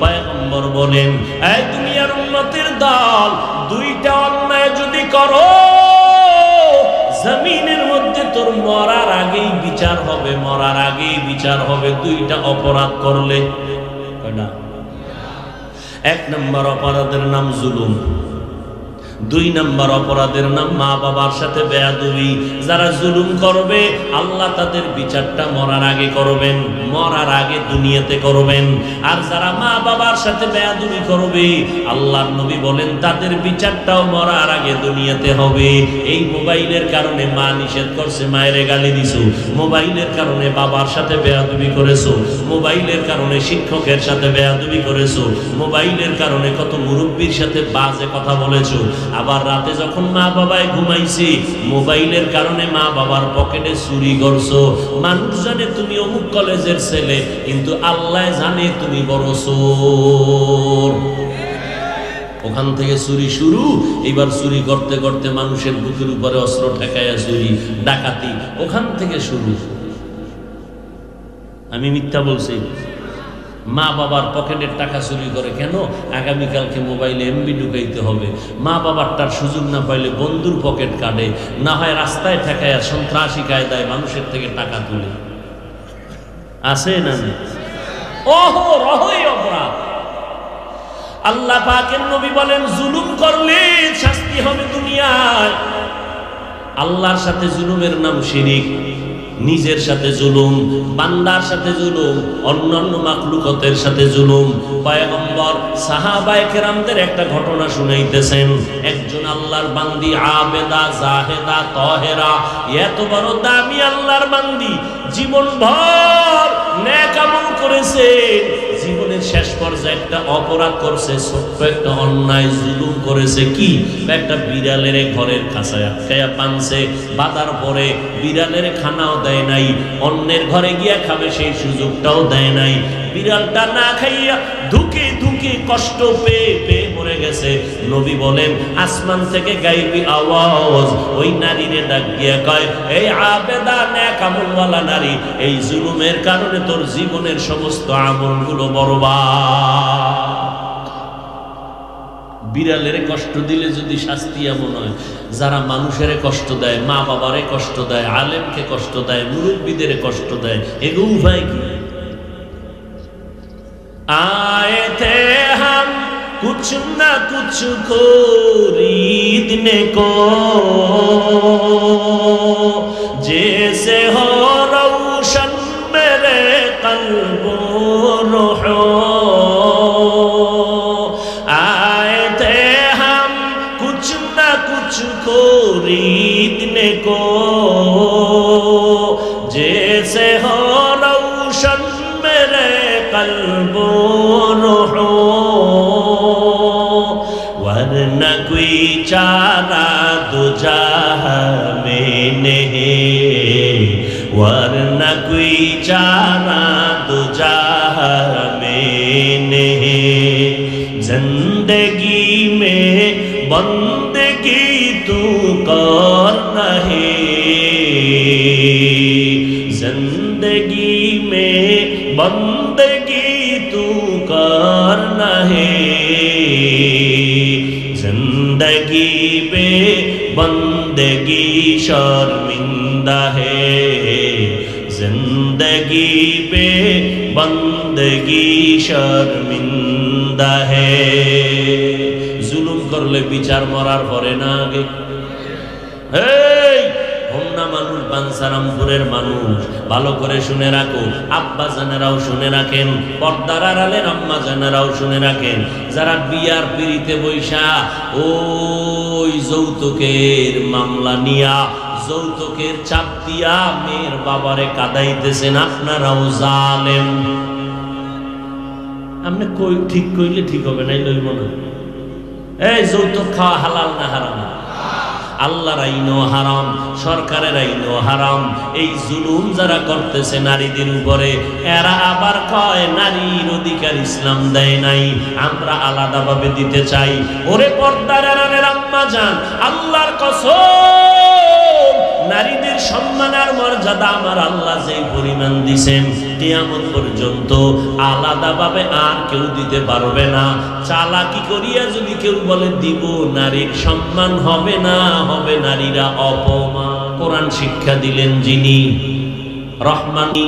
পয়গম্বর বলেন, এই দুনিয়ার উম্মতের দল, দুইটা অন্যায় যদি করো জমিনের মধ্যে তোর মরার আগেই বিচার হবে, মরার আগেই বিচার হবে। দুইটা অপরাধ করলে, এক নম্বর অপরাধের নাম জুলুম, দুই নম্বর অপরাধের নাম মা বাবার সাথে বেয়াদবি। যারা জুলুম করবে আল্লাহ তাদের বিচারটা মরার আগে করবেন, মরার আগে দুনিয়াতে করবেন। আর যারা মা বাবার সাথে বেয়াদবি করবে আল্লাহর নবী বলেন তাদের বিচারটাও মরার আগে দুনিয়াতে হবে। এই মোবাইলের কারণে মা নিষেধ করছে, মায়ের গালি দিছো, মোবাইলের কারণে বাবার সাথে বেয়াদবি করেছো, মোবাইলের কারণে শিক্ষকের সাথে বেয়াদবি করেছো, মোবাইলের কারণে কত মুরব্বীর সাথে বাজে কথা বলেছো। আবার রাতে যখন মা বাবায় ঘুমাইছে মোবাইলের কারণে মা বাবার পকেটে চুরি করছো। মানুষ জানে তুমি অমুক কলেজের ছেলে, কিন্তু আল্লাহ জানে তুমি বড় চোর। ওখান থেকে চুরি শুরু। এবার চুরি করতে করতে মানুষের বুকের উপরে অস্ত্র ঠেকাইয়া চুরি, ডাকাতি, ওখান থেকে শুরু। আমি মিথ্যা বলছি? মা বাবার পকেটের টাকা চুরি করে কেন? আগামীকালকে মোবাইলে এমবি ঢুকাইতে হবে। মা বাবারটার সুযোগ না পাইলে বন্ধুর পকেট কাটে, না হয় রাস্তায় ঠেকাইয়া সন্ত্রাসী কায়দায় মানুষের থেকে টাকা তুলে। আছে না? ওহো রহই অপরাধ। আল্লাহ পাকের নবী বলেন জুলুম করলে শাস্তি হবে দুনিয়ায়। আল্লাহর সাথে জুলুমের নাম শিরিক, নিজের সাথে জুলুম, বান্দার সাথে জুলুম, অন্যান্য মাখলুকতের সাথে জুলুম। পয়গম্বর সাহাবায়ে কেরামদের একটা ঘটনা শুনাইতেছেন। একজন আল্লাহর বান্দি, আবেদা, জাহেদা, তহেরা, এত বড় দামি আল্লাহর বান্দি, জীবনভর নেক আমল করেছে, জীবনের শেষ পর্যায়ে একটা অপরাধ করছে, ছোট্ট একটা অন্যায় জুলুম করেছে। কি? একটা বিড়ালের ঘরের খাঁচায় আটকায়া পানছে, বাঁধার পরে বিড়ালের খানাও দেয় নাই, অন্যের ঘরে গিয়া খাবে সেই সুযোগটাও দেয় নাই। বিড়ালটা না খাইয়া ধুকে ধুকে কষ্ট পেয়ে পেয়ে মরে গেছে। নবী বলেন আসমান থেকে গাইবি আওয়াজ ওই নারীরে ডাক দিয়া কয়, এই আবেদা নেক আমলওয়ালা নারী, এই জুলুমের কারণে তোর জীবনের সমস্ত আমলগুলো বরবাদ। বিড়ালের কষ্ট দিলে যদি শাস্তি এমন হয়, যারা মানুষের কষ্ট দেয়, মা বাবারে কষ্ট দেয়, আলেমকে কষ্ট দেয়, মুরব্বীদের কষ্ট দেয়, এগুলো উপায় কি? आए थे हम कुछ न कुछ खरीदने को, जैसे हो रोशन मेरे कल्ब रूहो। आए थे हम कुछ न कुछ खरीदने को, जैसे हो रोशन मेरे कल्ब रूहो। वरना कोई चारा दूजा में नहीं, वरना कोई चारा दूजा में नहीं। जिंदगी में बंदगी तू कर नहीं, जिंदगी में बंदगी तू कर नहीं। जिंदगी पे बंदगी शर्मिंदा है, जिंदगी पे बंदगी शर्मिंदा है। जुलुम करले বিচার মরার পরে না আগে? এই হোমনা মানুষ, বাঞ্ছারামপুরের মানুষ, ভালো করে শুনে রাখো, আব্বা জানেরাও শুনে রাখেন, পর্দার আড়ালের আম্মা জানেরাও শুনে রাখেন। যারা বিয়ার পিড়িতে বৈশা ওই যৌতুকের মামলা নিয়া, যৌতুকের চাপ দিয়া মেয়ের বাবারে কাঁদাইতেছেন, আপনারাও জালেম। আপনি কই ঠিক কইলে ঠিক হবে, নাই লইব না। এই যৌতুক খাওয়া হালাল না হারাম? আল্লাহর আইনও হারাম, সরকারের আইনও হারাম। এই জুলুম যারা করতেছে নারীদের উপরে, এরা আবার কয় নারীর অধিকার ইসলাম দেয় নাই, আমরা আলাদাভাবে দিতে চাই। ওরে পর্দার আড়ালের আম্মা জান, আল্লাহর কসম, নারীদের সম্মান আর মর্যাদা আমার আল্লাহ যেই পরিমাণ দিয়েছেন কিয়ামত পর্যন্ত আলাদাভাবে আর কেউ দিতে পারবে না। চালাকি করিয়া যদি কেউ বলে দিব, নারীর সম্মান হবে না, হবে নারীরা অপমান। কোরআন শিক্ষা দিলেন যিনি, রহমানি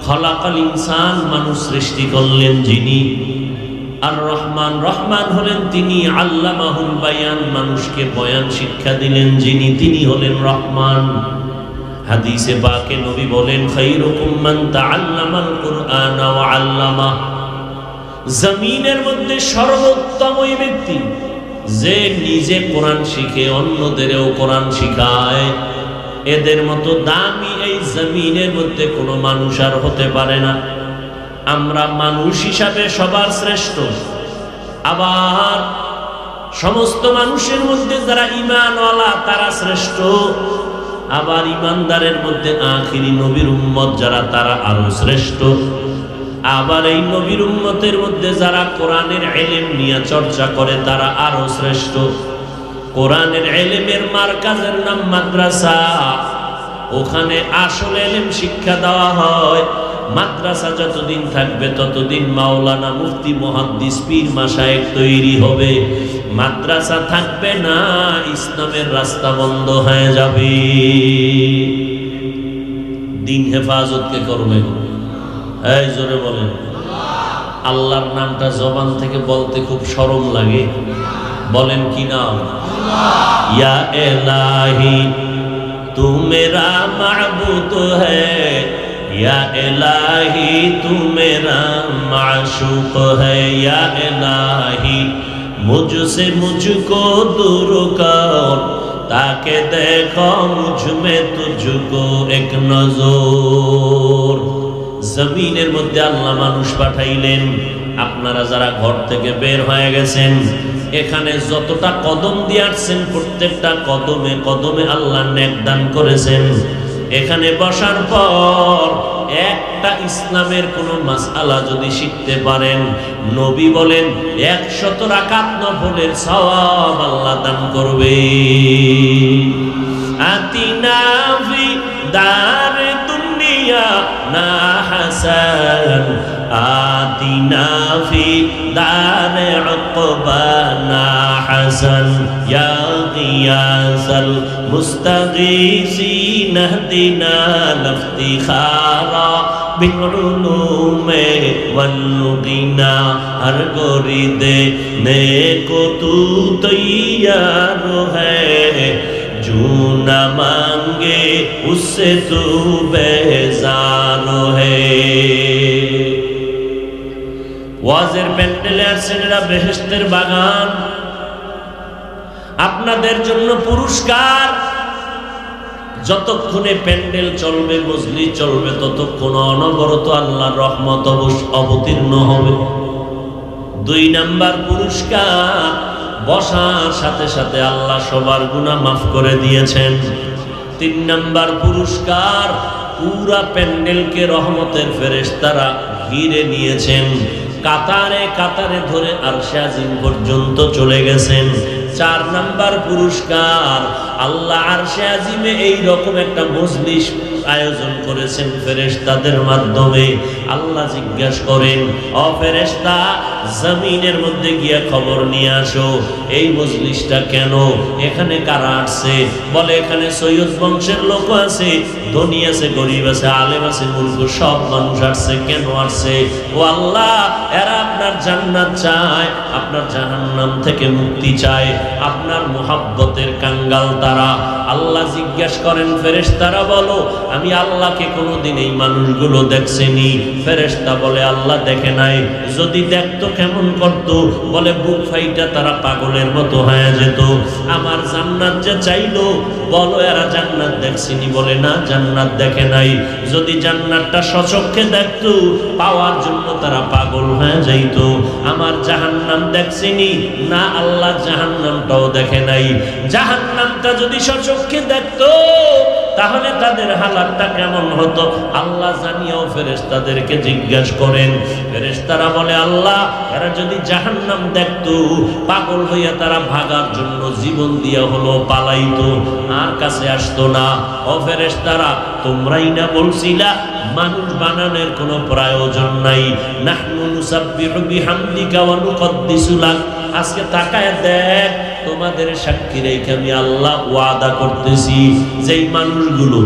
খলাকাল ইনসান, মানুষ সৃষ্টি করলেন যিনি, আর রহমান, রহমান হলেন তিনি, আল্লামাহুল বায়ান, মানুষকে বয়ান শিক্ষা দিলেন যিনি, তিনি হলেন রহমান। হাদিসে পাকে নবী বলেন, খায়রুকুম মান তাআল্লামাল কুরআন ওয়া আল্লামা, জমিনের মধ্যে সর্বোত্তম ওই ব্যক্তি যে নিজে কোরআন শিখে অন্যদেরও কোরআন শিখায়। এদের মতো দামি এই জমিনের মধ্যে কোনো মানুষ আর হতে পারে না। আমরা মানুষ হিসাবে সবার শ্রেষ্ঠ, আবার সমস্ত মানুষের মধ্যে যারা ঈমানওয়ালা তারা শ্রেষ্ঠ, আবার ঈমানদারের মধ্যে আখিরি নবীর উম্মত যারা তারা আরো শ্রেষ্ঠ, আবার এই নবীর উম্মতের মধ্যে যারা কোরআনের ইলম নিয়ে চর্চা করে তারা আরো শ্রেষ্ঠ। কোরআনের ইলমের মারকাজের নাম মাদ্রাসা, ওখানে আসল ইলম শিক্ষা দেওয়া হয়। মাদ্রাসা যতদিন থাকবে ততদিন মাওলানা, মুফতি, মুহাদ্দিস, পীর, মাশায়েখ তৈরি হবে। মাদ্রাসা থাকবে না, ইসলামের রাস্তা বন্ধ হয়ে যাবে। দিন হেফাজত কে করবে? এই জোরে বলেন। আল্লাহর নামটা জবান থেকে বলতে খুব শরম লাগে, বলেন কি নাম? ইয়া ইলাহি তু মেরা মাবুদ হ্যায়, या इलाही तू मेरा माशूक है, या इलाही मुझसे मुझको दूर कर, ताकि देखो मुझ में तुझको एक नजर। जमीনের মধ্যে আল্লাহ মানুষ পাঠাইলেন। আপনারা যারা ঘর থেকে বের হয়ে গেছেন, এখানে যতটা কদম দিয়ে আসছেন প্রত্যেকটা কদমে কদমে আল্লাহ নেক দান করেছেন। এখানে বসার পর একটা ইসলামের কোন মাসআলা যদি শিখতে পারেন, নবী বলেন 100 রাকাত নফলের সওয়াব আল্লাহ দান করবে। আতিনা ফি দার দুনিয়া না হাসান, আতিনা ফি দার উকবা না হাসান, ইয়া গিয়াসাল মুস্তাগীসিন ইহদিনা লিফতিখারা बिलुलूमे वल्लुगिना, हर गोरिदे नेको तू तैयार है, जो न मांगे उससे तू बेजार है। ওয়াজের প্যান্ডেলে আসছেন, এরা বেহেশতের বাগান, আপনাদের জন্য পুরস্কার। যতক্ষণে প্যান্ডেল চলবে, মজলিস চলবে, ততক্ষণ অনবরত আল্লাহর রহমত অবতীর্ণ হবে। 2 নাম্বার পুরস্কার, বসার সাথে সাথে আল্লাহ সবার গুনাহ মাফ করে দিয়েছেন। 3 নাম্বার পুরস্কার, পুরা প্যান্ডেলকে রহমতের ফেরেশতারা ঘিরে নিয়েছেন, কাতারে কাতারে ধরে আরশে আজিম পর্যন্ত চলে গেছেন। 4 নাম্বার পুরস্কার, আল্লাহ আরশে আজিমে এই রকম একটা মজলিস আয়োজন করেছেন ফেরেশতাদের মাধ্যমে। আল্লাহ জিজ্ঞাসা করেন, ও ফেরেশতা, জমিনের মধ্যে গিয়া খবর নিয়ে আসো, এই মজলিসটা কেন, এখানে কারা আসছে? বলে এখানে সৈয়দ বংশের লোক আছে, ধনী আছে, গরিব আছে, আলেম আছে, মূর্খ, সব মানুষ আসছে। কেন আসছে? ও আল্লাহ, এরা আপনার জান্নাত চায়, আপনার জাহান্নাম থেকে মুক্তি চায়, আপনার মুহাব্বতের কাঙ্গাল তারা। আল্লাহ জিজ্ঞাসা করেন, ফেরেশতারা বলো, আমি আল্লাহকে কোনোদিন এই মানুষগুলো দেখছেনি? ফেরেশতা বলে, আল্লাহ দেখে নাই। যদি দেখতো কেমন করতো? বলে বুক ফাইটা তারা পাগলের মতো হয়ে যেত। আমার জান্নাত যে চাইলো, বলো এরা জান্নাত দেখছেনি? বলে না, জান্নাত দেখে নাই। যদি জান্নাতটা সচক্ষে দেখতো, পাওয়ার জন্য তারা পাগল হয়ে যাইতো। আমার জাহান্নাম দেখছেনি? না, আল্লাহ জাহান্নামটাও দেখে নাই। জাহান্নামটা যদি সচক্ষে দেখতো, তাহলে তাদের হালাতটা কেমন হতো আল্লাহ জানিয়েও ফেরেশতাদেরকে জিজ্ঞাসা করেন। ফেরেশতারা বলে আল্লাহ এরা যদি জাহান্নাম দেখতো পাগল হইয়া তারা ভাগার জন্য জীবন দিয়া হলো পালাইতো, আর কাছে আসতো না। ও ফেরেশতারা তোমরাই না বলছিলা মানুষ বানানোর কোনো প্রয়োজন নাই, নাহনু নুসাব্বিহু বিহামদিকা ওয়া নুকদ্দিসু লাক। আজকে তাকায় দেখ তোমাদের সাক্ষী রেখে আমি আল্লাহ ওয়াদা করতেছি যেই মানুষগুলো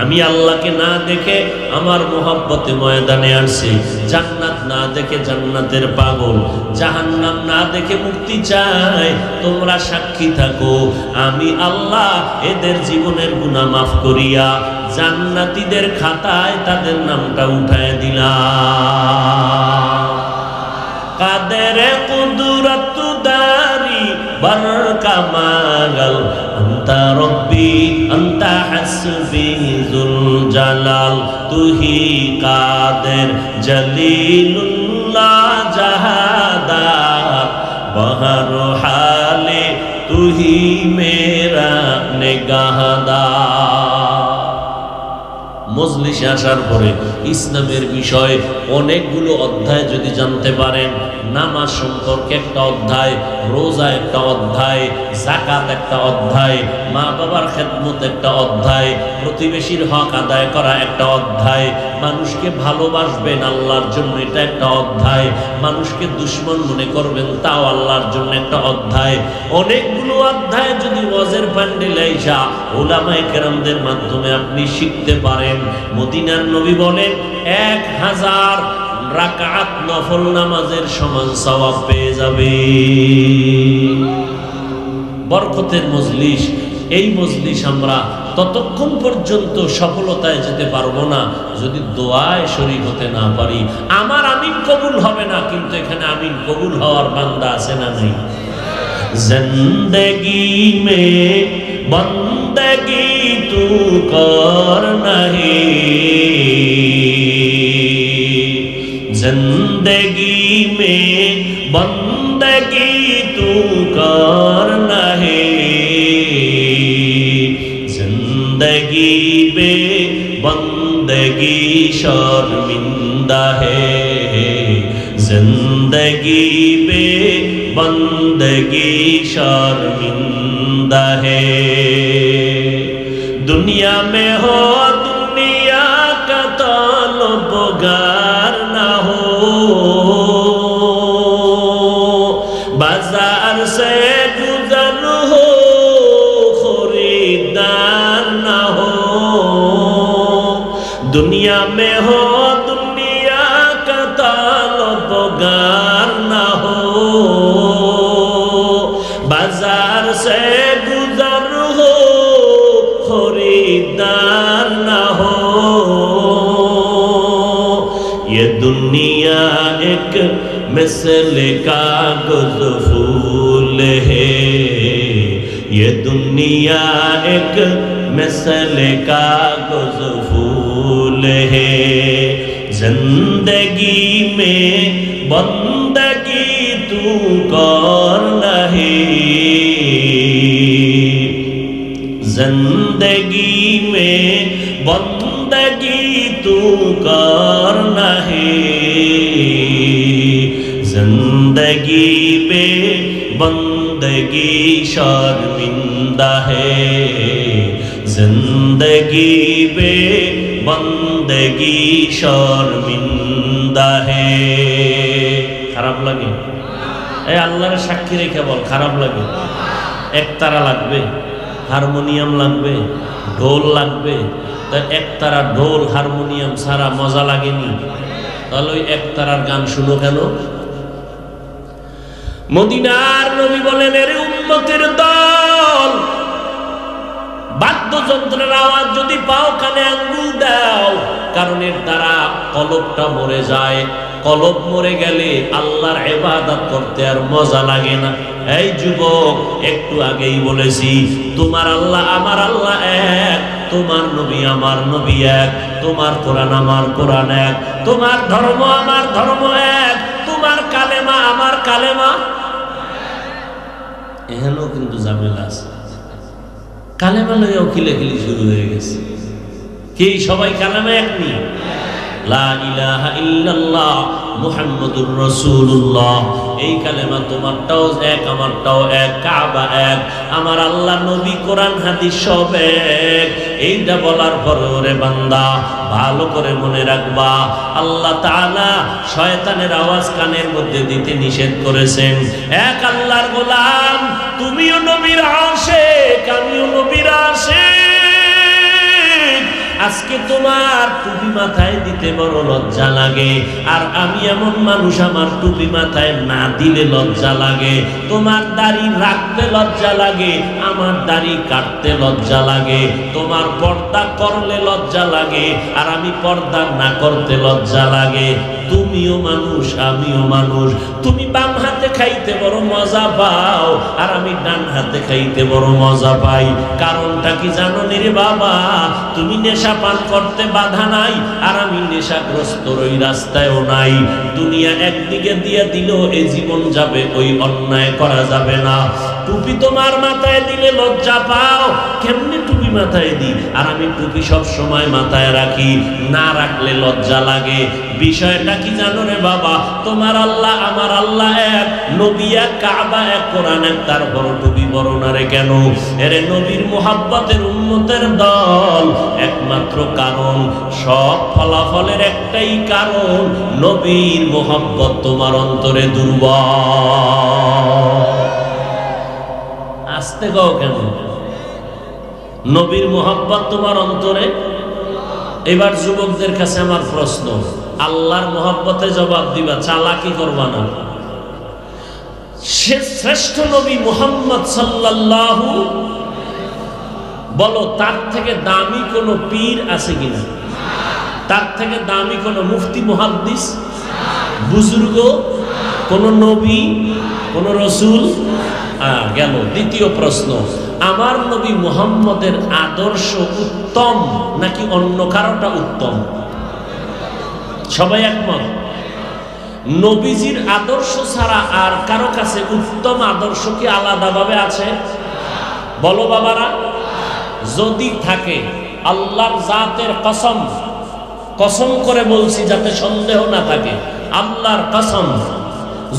আমি আল্লাহকে না দেখে আমার মোহাব্বতে ময়দানে আসছে, জান্নাত না দেখে জান্নাতের পাগল, জাহান্নাম না দেখে মুক্তি চায়, তোমরা সাক্ষী থাকো আমি আল্লাহ এদের জীবনের গুনাহ মাফ করিয়া জান্নাতীদের খাতায় তাদের নামটা উঠায় দিলাম। কাদের কুদরত দারি বরকামাল আনতা রব্বি আনতা হাসবি যুল জালাল, তুহি কাদের জলিলুল্লাহ জাহাদার বহর হালে তুহি মেরা নিগাহদার। মজলিসে আসার পরে ইসলামের বিষয়ে অনেকগুলো অধ্যায় যদি জানতে পারেন, নামাজ সম্পর্কে একটা অধ্যায়, রোজা একটা অধ্যায়, যাকাত একটা অধ্যায়, মা বাবার খেদমত একটা অধ্যায়, প্রতিবেশীর হক আদায় করা একটা অধ্যায়, মানুষকে ভালোবাসবেন আল্লাহর জন্য এটা একটা অধ্যায়, মানুষকে দুশমন মনে করবেন তাও আল্লাহর জন্য একটা অধ্যায়। অনেকগুলো অধ্যায় যদি ওয়াজের প্যান্ডেলে আইসা উলামায়ে কেরামদের মাধ্যমে আপনি শিখতে পারেন, মদিনার নবী বলেন 1000 রাকাত নফল নামাজের সমান সওয়াব পেয়ে যাবে। বরকতের মজলিস, এই মজলিস আমরা ততক্ষণ পর্যন্ত সফলতায় যেতে পারবো না যদি দোয়ায় শরীক হতে না পারি। আমার আমিন কবুল হবে না, কিন্তু এখানে আমিন কবুল হওয়ার বান্দা আছে না নেই? জিন্দেগি মে বন্দগি তু কর নাহি, जिंदगी में बंदगी तू कर नहीं, जिंदगी में बंदगी शर्मिंदा है, जिंदगी में बंदगी शर्मिंदा है। दुनिया में हो दुनिया का तलबगार ना हो, बाजार से गुजर हो खरीदार ना हो, दुनिया में हो दुनिया का तलबगार ना हो, बाजार से गुजर हो खरीदार ना हो। ये दुनिया एक मिसल कागज फूल है, ये दुनिया एक मिसल कागज फूल है, जिंदगी में बंदगी तू कर नहीं, जिंदगी में बंदगी तू कर नहीं, जिंदगी में बंदगी शर्मिंदा है, जिंदगी में बंदगी शर्मिंदा है। খারাপ লাগে? এই আল্লাহর সাক্ষী রেখে বল, খারাপ লাগে? একতারা লাগবে, হারমোনিয়াম লাগবে, ঢোল লাগবে। তা একতারা ঢোল হারমোনিয়াম ছাড়া মজা লাগেনি, তাহলে ওই একতারার গান শুনো কেন? মদিনার নবী বলেন এর উম্মতের দল, বাদ্যযন্ত্রের আওয়াজ যদি পাও কানে আঙ্গুল দাও, কারণ এর দ্বারা কলবটা মরে যায়। কলব মরে গেলে আল্লাহর ইবাদত করতে আর মজা লাগে না। এই যুবক, একটু আগেই বলেছি তোমার আল্লাহ আমার আল্লাহ এক, তোমার নবী আমার নবী এক, তোমার কোরআন আমার কোরআন এক, তোমার ধর্ম আমার ধর্ম এক, তোমার কালেমা আমার কালেমা। এহেনও কিন্তু ঝামেলা আছে। কালেমা লইয়াও খিলাখিলি শুরু হয়ে গেছে। কি সবাই কালেমা একনি? লা ইলাহা ইল্লাল্লাহ মুহাম্মাদুর রাসূলুল্লাহ। এই কালেমা তোমারটাও এক, আমারটাও এক, কাবা এক, আমার আল্লাহ নবী কোরআন হাদিস সব এক। এইটা বলার পরে ওরে বান্দা ভালো করে মনে রাখবা, আল্লাহ তাআলা শয়তানের আওয়াজ কানের মধ্যে দিতে নিষেধ করেছেন। এক আল্লাহর গোলাম, তুমিও নবীর আশিক, আমিও নবীর আশিক। আজকে তোমার টুপি মাথায় দিতে বড় লজ্জা লাগে, আর আমি এমন মানুষ আমার টুপি মাথায় না দিলে লজ্জা লাগে। তোমার দাড়ি রাখতে লজ্জা লাগে, আমার দাড়ি কাটতে লজ্জা লাগে। তোমার পর্দা করলে লজ্জা লাগে, আর আমি পর্দা না করতে লজ্জা লাগে। তুমিও মানুষ, আমিও মানুষ। তুমি বাম হাতে খাইতে বড় মজা পাও, আর আমি ডান হাতে খাইতে বড় মজা পাই। কারণটা কি জানো রে বাবা? তুমি নেশা পান করতে বাধা নাই, আর আমি নেশাগ্রস্ত ওই রাস্তায়ও নাই। দুনিয়া একদিকে দিয়ে দিল, এই জীবন যাবে, ওই অন্যায় করা যাবে না। টুপি তোমার মাথায় দিলে লজ্জা পাও, কেমনে টুপি মাথায় দিই? আর আমি টুপি সব সময় মাথায় রাখি, না রাখলে লজ্জা লাগে। বিষয়টা কি জানো রে বাবা? তোমার আল্লাহ আমার আল্লাহ এক, নবী এক, কাবা এক, কোরআন এক, তারপর টুপি বড় না রে কেন? এরে নবীর মুহাব্বতের উম্মতের দল, একমাত্র কারণ, সব ফলাফলের একটাই কারণ, নবীর মুহাব্বত তোমার অন্তরে দুর্বল। আসতে গাও কেন? নবীর মুহাব্বত তোমার অন্তরে। এবার যুবকদের কাছে আমার প্রশ্ন, আল্লাহর মুহাব্বতে জবাব দিবা, চালাকি করবা না। সে শ্রেষ্ঠ নবী মুহাম্মদ সাল্লাল্লাহু, বলো তার থেকে দামি কোন পীর আছে কিনা? তার থেকে দামি কোন মুফতি মুহাদ্দিস, বুজুর্গ, কোন নবী, কোন রসুল? গেল দ্বিতীয় প্রশ্ন, আমার নবী মুহাম্মদের আদর্শ উত্তম নাকি অন্য কারোটা উত্তম? সবাই একমত? নবীজির আদর্শ ছাড়া আর কারো কাছে উত্তম আদর্শ কি আলাদাভাবে আছে? বলো বাবারা। যদি থাকে, আল্লাহর জাতের কসম, কসম করে বলছি যাতে সন্দেহ না থাকে, আল্লাহর কসম,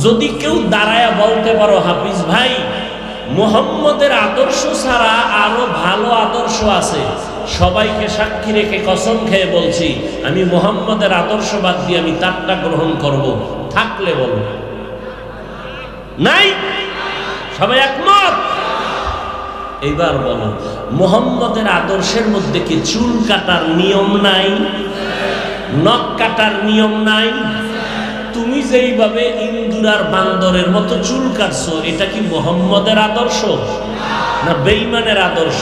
যদি কেউ দাঁড়ায়া বলতে পারো হাফিজ ভাই মুহাম্মদের আদর্শ ছাড়া আরো ভালো আদর্শ আছে, সবাইকে সাক্ষী রেখে কসম খেয়ে বলছি আমি মুহাম্মদের আদর্শ বাদ দিয়ে আমি তারটা গ্রহণ করব, থাকলে বলো। নাই? সবাই একমত? এইবার বলো, মুহাম্মদের আদর্শের মধ্যে কি চুল কাটার নিয়ম নাই? নখ কাটার নিয়ম নাই? তুমি যেইভাবে ইন্দুরার বান্দরের মতো চুল কাটছো, এটা কি মুহাম্মদের আদর্শ না বেঈমানের আদর্শ?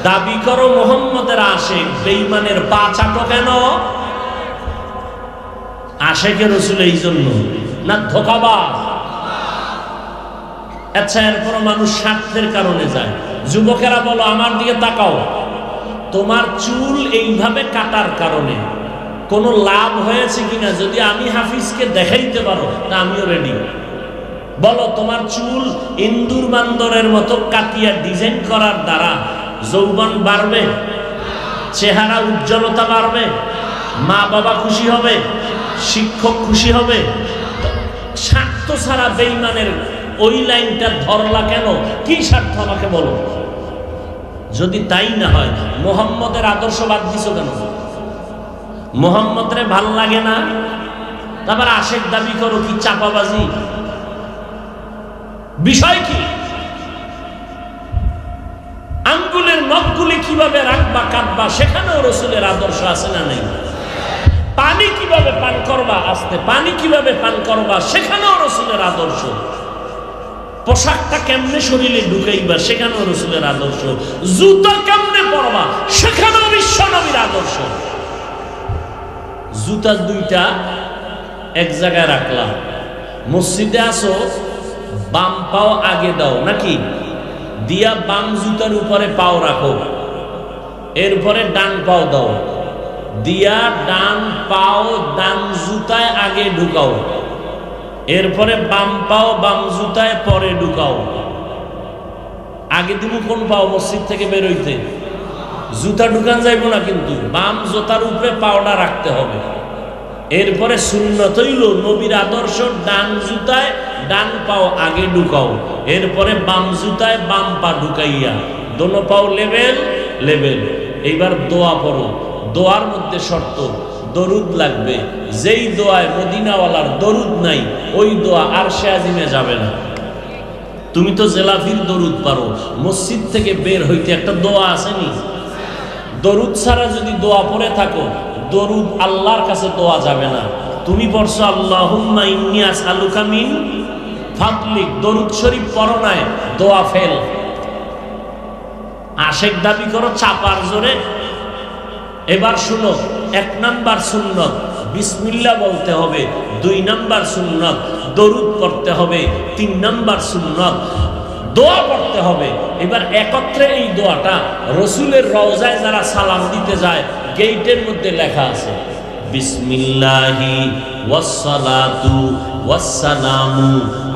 দাবি করো মুহাম্মদের আশিক, বেঈমানের পা চাটো কেন? আশিকের রাসূল এই জন্য না ধোঁকাবাজ? আচ্ছা, এরপর মানুষ স্বার্থের কারণে যায়। যুবকেরা বলো, আমার দিকে তাকাও, তোমার চুল এইভাবে কাটার কারণে কোনো লাভ হয়েছে কিনা? যদি আমি হাফিজকে দেখাইতে পারো তা আমিও রেডি। বলো, তোমার চুল ইন্দুর বান্দরের মতো কাটিয়া ডিজাইন করার দ্বারা যৌবন বাড়বে, চেহারা উজ্জ্বলতা বাড়বে, মা বাবা খুশি হবে, শিক্ষক খুশি হবে? স্বার্থ ছাড়া বেঈমানের ওই লাইনটা ধরলা কেন? কি স্বার্থ আমাকে বলো। যদি তাই না হয়, মুহাম্মদের আদর্শ বাদ দিছো কেন? মুহাম্মদরে ভাল লাগে না, তারপর আশিক দাবি করো, কি চাপাবাজি? বিষয় কি? আঙ্গুলের নখগুলি কিভাবে রাখবা, কাটবা, সেখানেও রাসূলের আদর্শ আছে না নাই? পানি কিভাবে পান করবা, আস্তে পানি কিভাবে পান করবা, সেখানেও রাসূলের আদর্শ। পোশাকটা কেমনে শরীরে ঢুকাইবা, সেখানেও রাসূলের আদর্শ। জুতা কেমনে পরবা, সেখানেও বিশ্ব নবীর আদর্শ। জুতা দুইটা এক জায়গায় রাখলাম, মসজিদে আসো, বাম পাও আগে দাও নাকি, দিয়া বাম জুতার উপরে পাও রাখো, এরপরে ডান পাও দাও, দিয়া ডান পাও ডান জুতায় আগে ঢুকাও, এরপরে বাম পাও বাম জুতায় পরে ঢুকাও। আগে দিমু কোন পাও মসজিদ থেকে বের হইতে? জুতা ঢুকান যাইব না, কিন্তু বাম জুতার উপরে পাওটা রাখতে হবে। এরপরে সুন্নত হইল নবীর আদর্শ, ডান জুতায় ডান পাও আগে ঢুকাও, এরপরে বাম জুতায় বাম পা ঢুকাইয়া দোনো পাও লেভেল লেভেল। এইবার দোয়া পড়ো। দোয়ার মধ্যে শর্ত দরুদ লাগবে। যেই দোয়ায় মদিনাওয়ালার দরুদ নাই ওই দোয়া আরশে আজিমে যাবে না। তুমি তো জেলাফির দরুদ পারো, মসজিদ থেকে বের হইতে একটা দোয়া আসেনি? দরুদ ছাড়া যদি দোয়া পড়ে থাকো, দরুদ আল্লাহর কাছে দোয়া যাবে না। তুমি পড়ছো আল্লাহুম্মা ইন্নী আসআলুকা মিন ফাদলিক, দরুদ শরীফ পড়ো নাই, দোয়া ফেল। আশেক দাবি করো চাপার জোরে। এবার শুনো, 1 নাম্বার সুন্নত বিসমিল্লাহ বলতে হবে, 2 নাম্বার সুন্নত দরুদ পড়তে হবে, 3 নাম্বার সুন্নত দোয়া পড়তে হবে। এবার একত্রে এই দোয়াটা রসুলের রওজায় যারা সালাম দিতে যায় গেইটের মধ্যে লেখা আছে, বিসমিল্লাহি ওয়াসসালাতু ওয়াসসালামু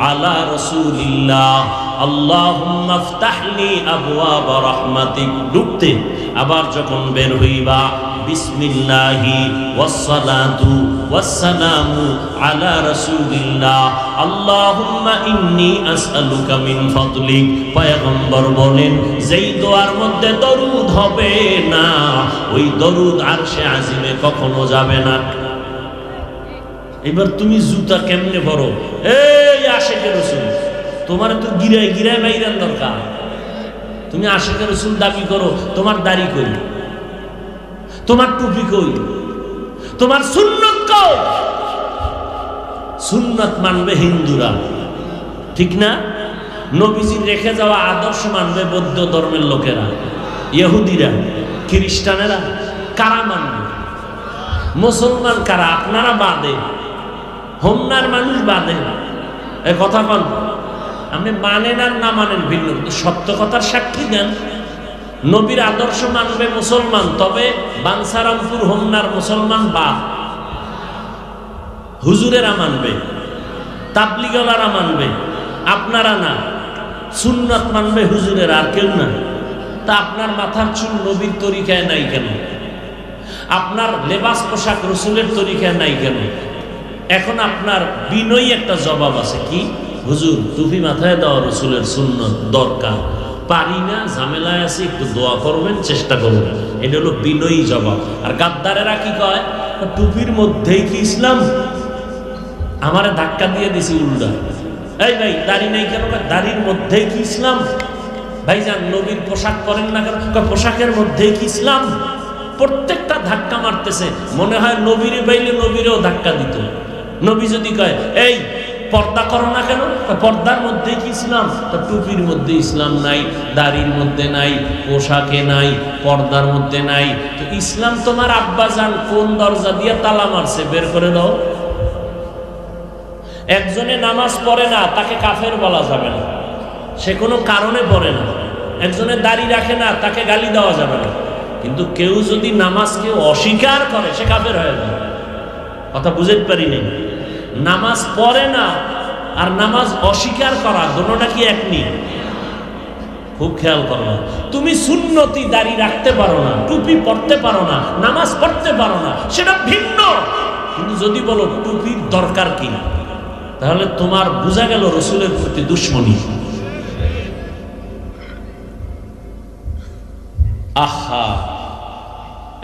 আলা রাসূলিল্লাহ আল্লাহুম্মা ইফতাহলি আবওয়াব রাহমাতিক। ঢুকতে আবার যখন বের হইবা বিসমিল্লাহি ওয়াসসালাতু ওয়াসসালামু আলা রাসূলিল্লাহ আল্লাহুম্মা ইন্নী আসআলুকা মিন ফাদলিক। পয়গম্বর বলেন যেই দোয়ার মধ্যে দরুদ হবে না ওই দরুদ আরশে আজিমে কখনো যাবে না। এবার তুমি জুতা কেমনে পরো? এই আশিকে রাসূল, তোমার তো গিরায় গিরায় বাইরান দরকার। তুমি আশিকে রাসূল দাবি করো, তোমার দাড়ি কই, তোমার টুপি কই, তোমার সুন্নত কই? সুন্নত মানবে হিন্দুরা, ঠিক না? নবীজির রেখে যাওয়া আদর্শ মানবে বৌদ্ধ ধর্মের লোকেরা, ইহুদিরা, খ্রিস্টানেরা। কারা মানবে? মুসলমান কারা? আপনারা বাদে, হোমনার মানুষ বাদে। এ কথা কন, আপনি মানেন আর না মানেন ভিন্ন, কিন্তু সত্য কথার সাক্ষী দেন। নবীর আদর্শ মানবে মুসলমান, তবে বানসারামপুর হোমনার মুসলমান বাদ, হুজুরেরা মানবে, তাবলিগওয়ালারা মানবে, আপনারা না। সুন্নাত মানবে হুজুরের, আর কেউ না। তা আপনার মাথার চুল নবীর তরিকায় নাই কেন? আপনার লেবাস পোশাক রসুলের তরিকায় নাই কেন? এখন আপনার বিনয়ী একটা জবাব আছে, কি হুজুর টুপি মাথায় দেওয়া রসুলের সুন্নত দরকার, পারি না, ঝামেলায় আছি, একটু দোয়া করবেন, চেষ্টা করবেন। এটা হলো বিনয়ী জবাব। আর গাদ্দারেরা কি কয়, টুপির মধ্যেই কি ইসলাম? আমারে ধাক্কা দিয়ে দিছি উল্টা। এই ভাই দাড়ি নেই কেন? দাড়ির মধ্যেই কি ইসলাম? ভাইজান নবীর পোশাক পরেন না কেন? পোশাকের মধ্যেই কি ইসলাম? প্রত্যেকটা ধাক্কা মারতেছে, মনে হয় নবীরে পাইলে নবীরেও ধাক্কা দিত। নবী যদি কয় এই পর্দা করো না কেন? পর্দার মধ্যে কি ইসলাম? তা টুপির মধ্যে ইসলাম নাই, দাড়ির মধ্যে নাই, পোশাকে নাই, পর্দার মধ্যে নাই। তো ইসলাম তোমার আব্বাজান কোন দরজা দিয়ে তালা মারছে বের করে দাও। একজনে নামাজ পড়ে না, তাকে কাফের বলা যাবে না, সে কোনো কারণে পড়ে না। একজনে দাড়ি রাখে না, তাকে গালি দেওয়া যাবে না। কিন্তু কেউ যদি নামাজকে অস্বীকার করে সে কাফের হয়ে যাবে। কথা বুঝতে পারি নাই? নামাজ পড়ে না আর নামাজ অস্বীকার করা দুটোটা কি এক নেই? খুব খেয়াল করো। তুমি সুন্নতি দাড়ি রাখতে পারো না, টুপি পড়তে পারো না, নামাজ পড়তে পারো না, সেটা ভিন্ন। কিন্তু যদি বলো টুপির দরকার কি, তাহলে তোমার বোঝা গেল রসুলের প্রতি দুশ্মনী। আহা,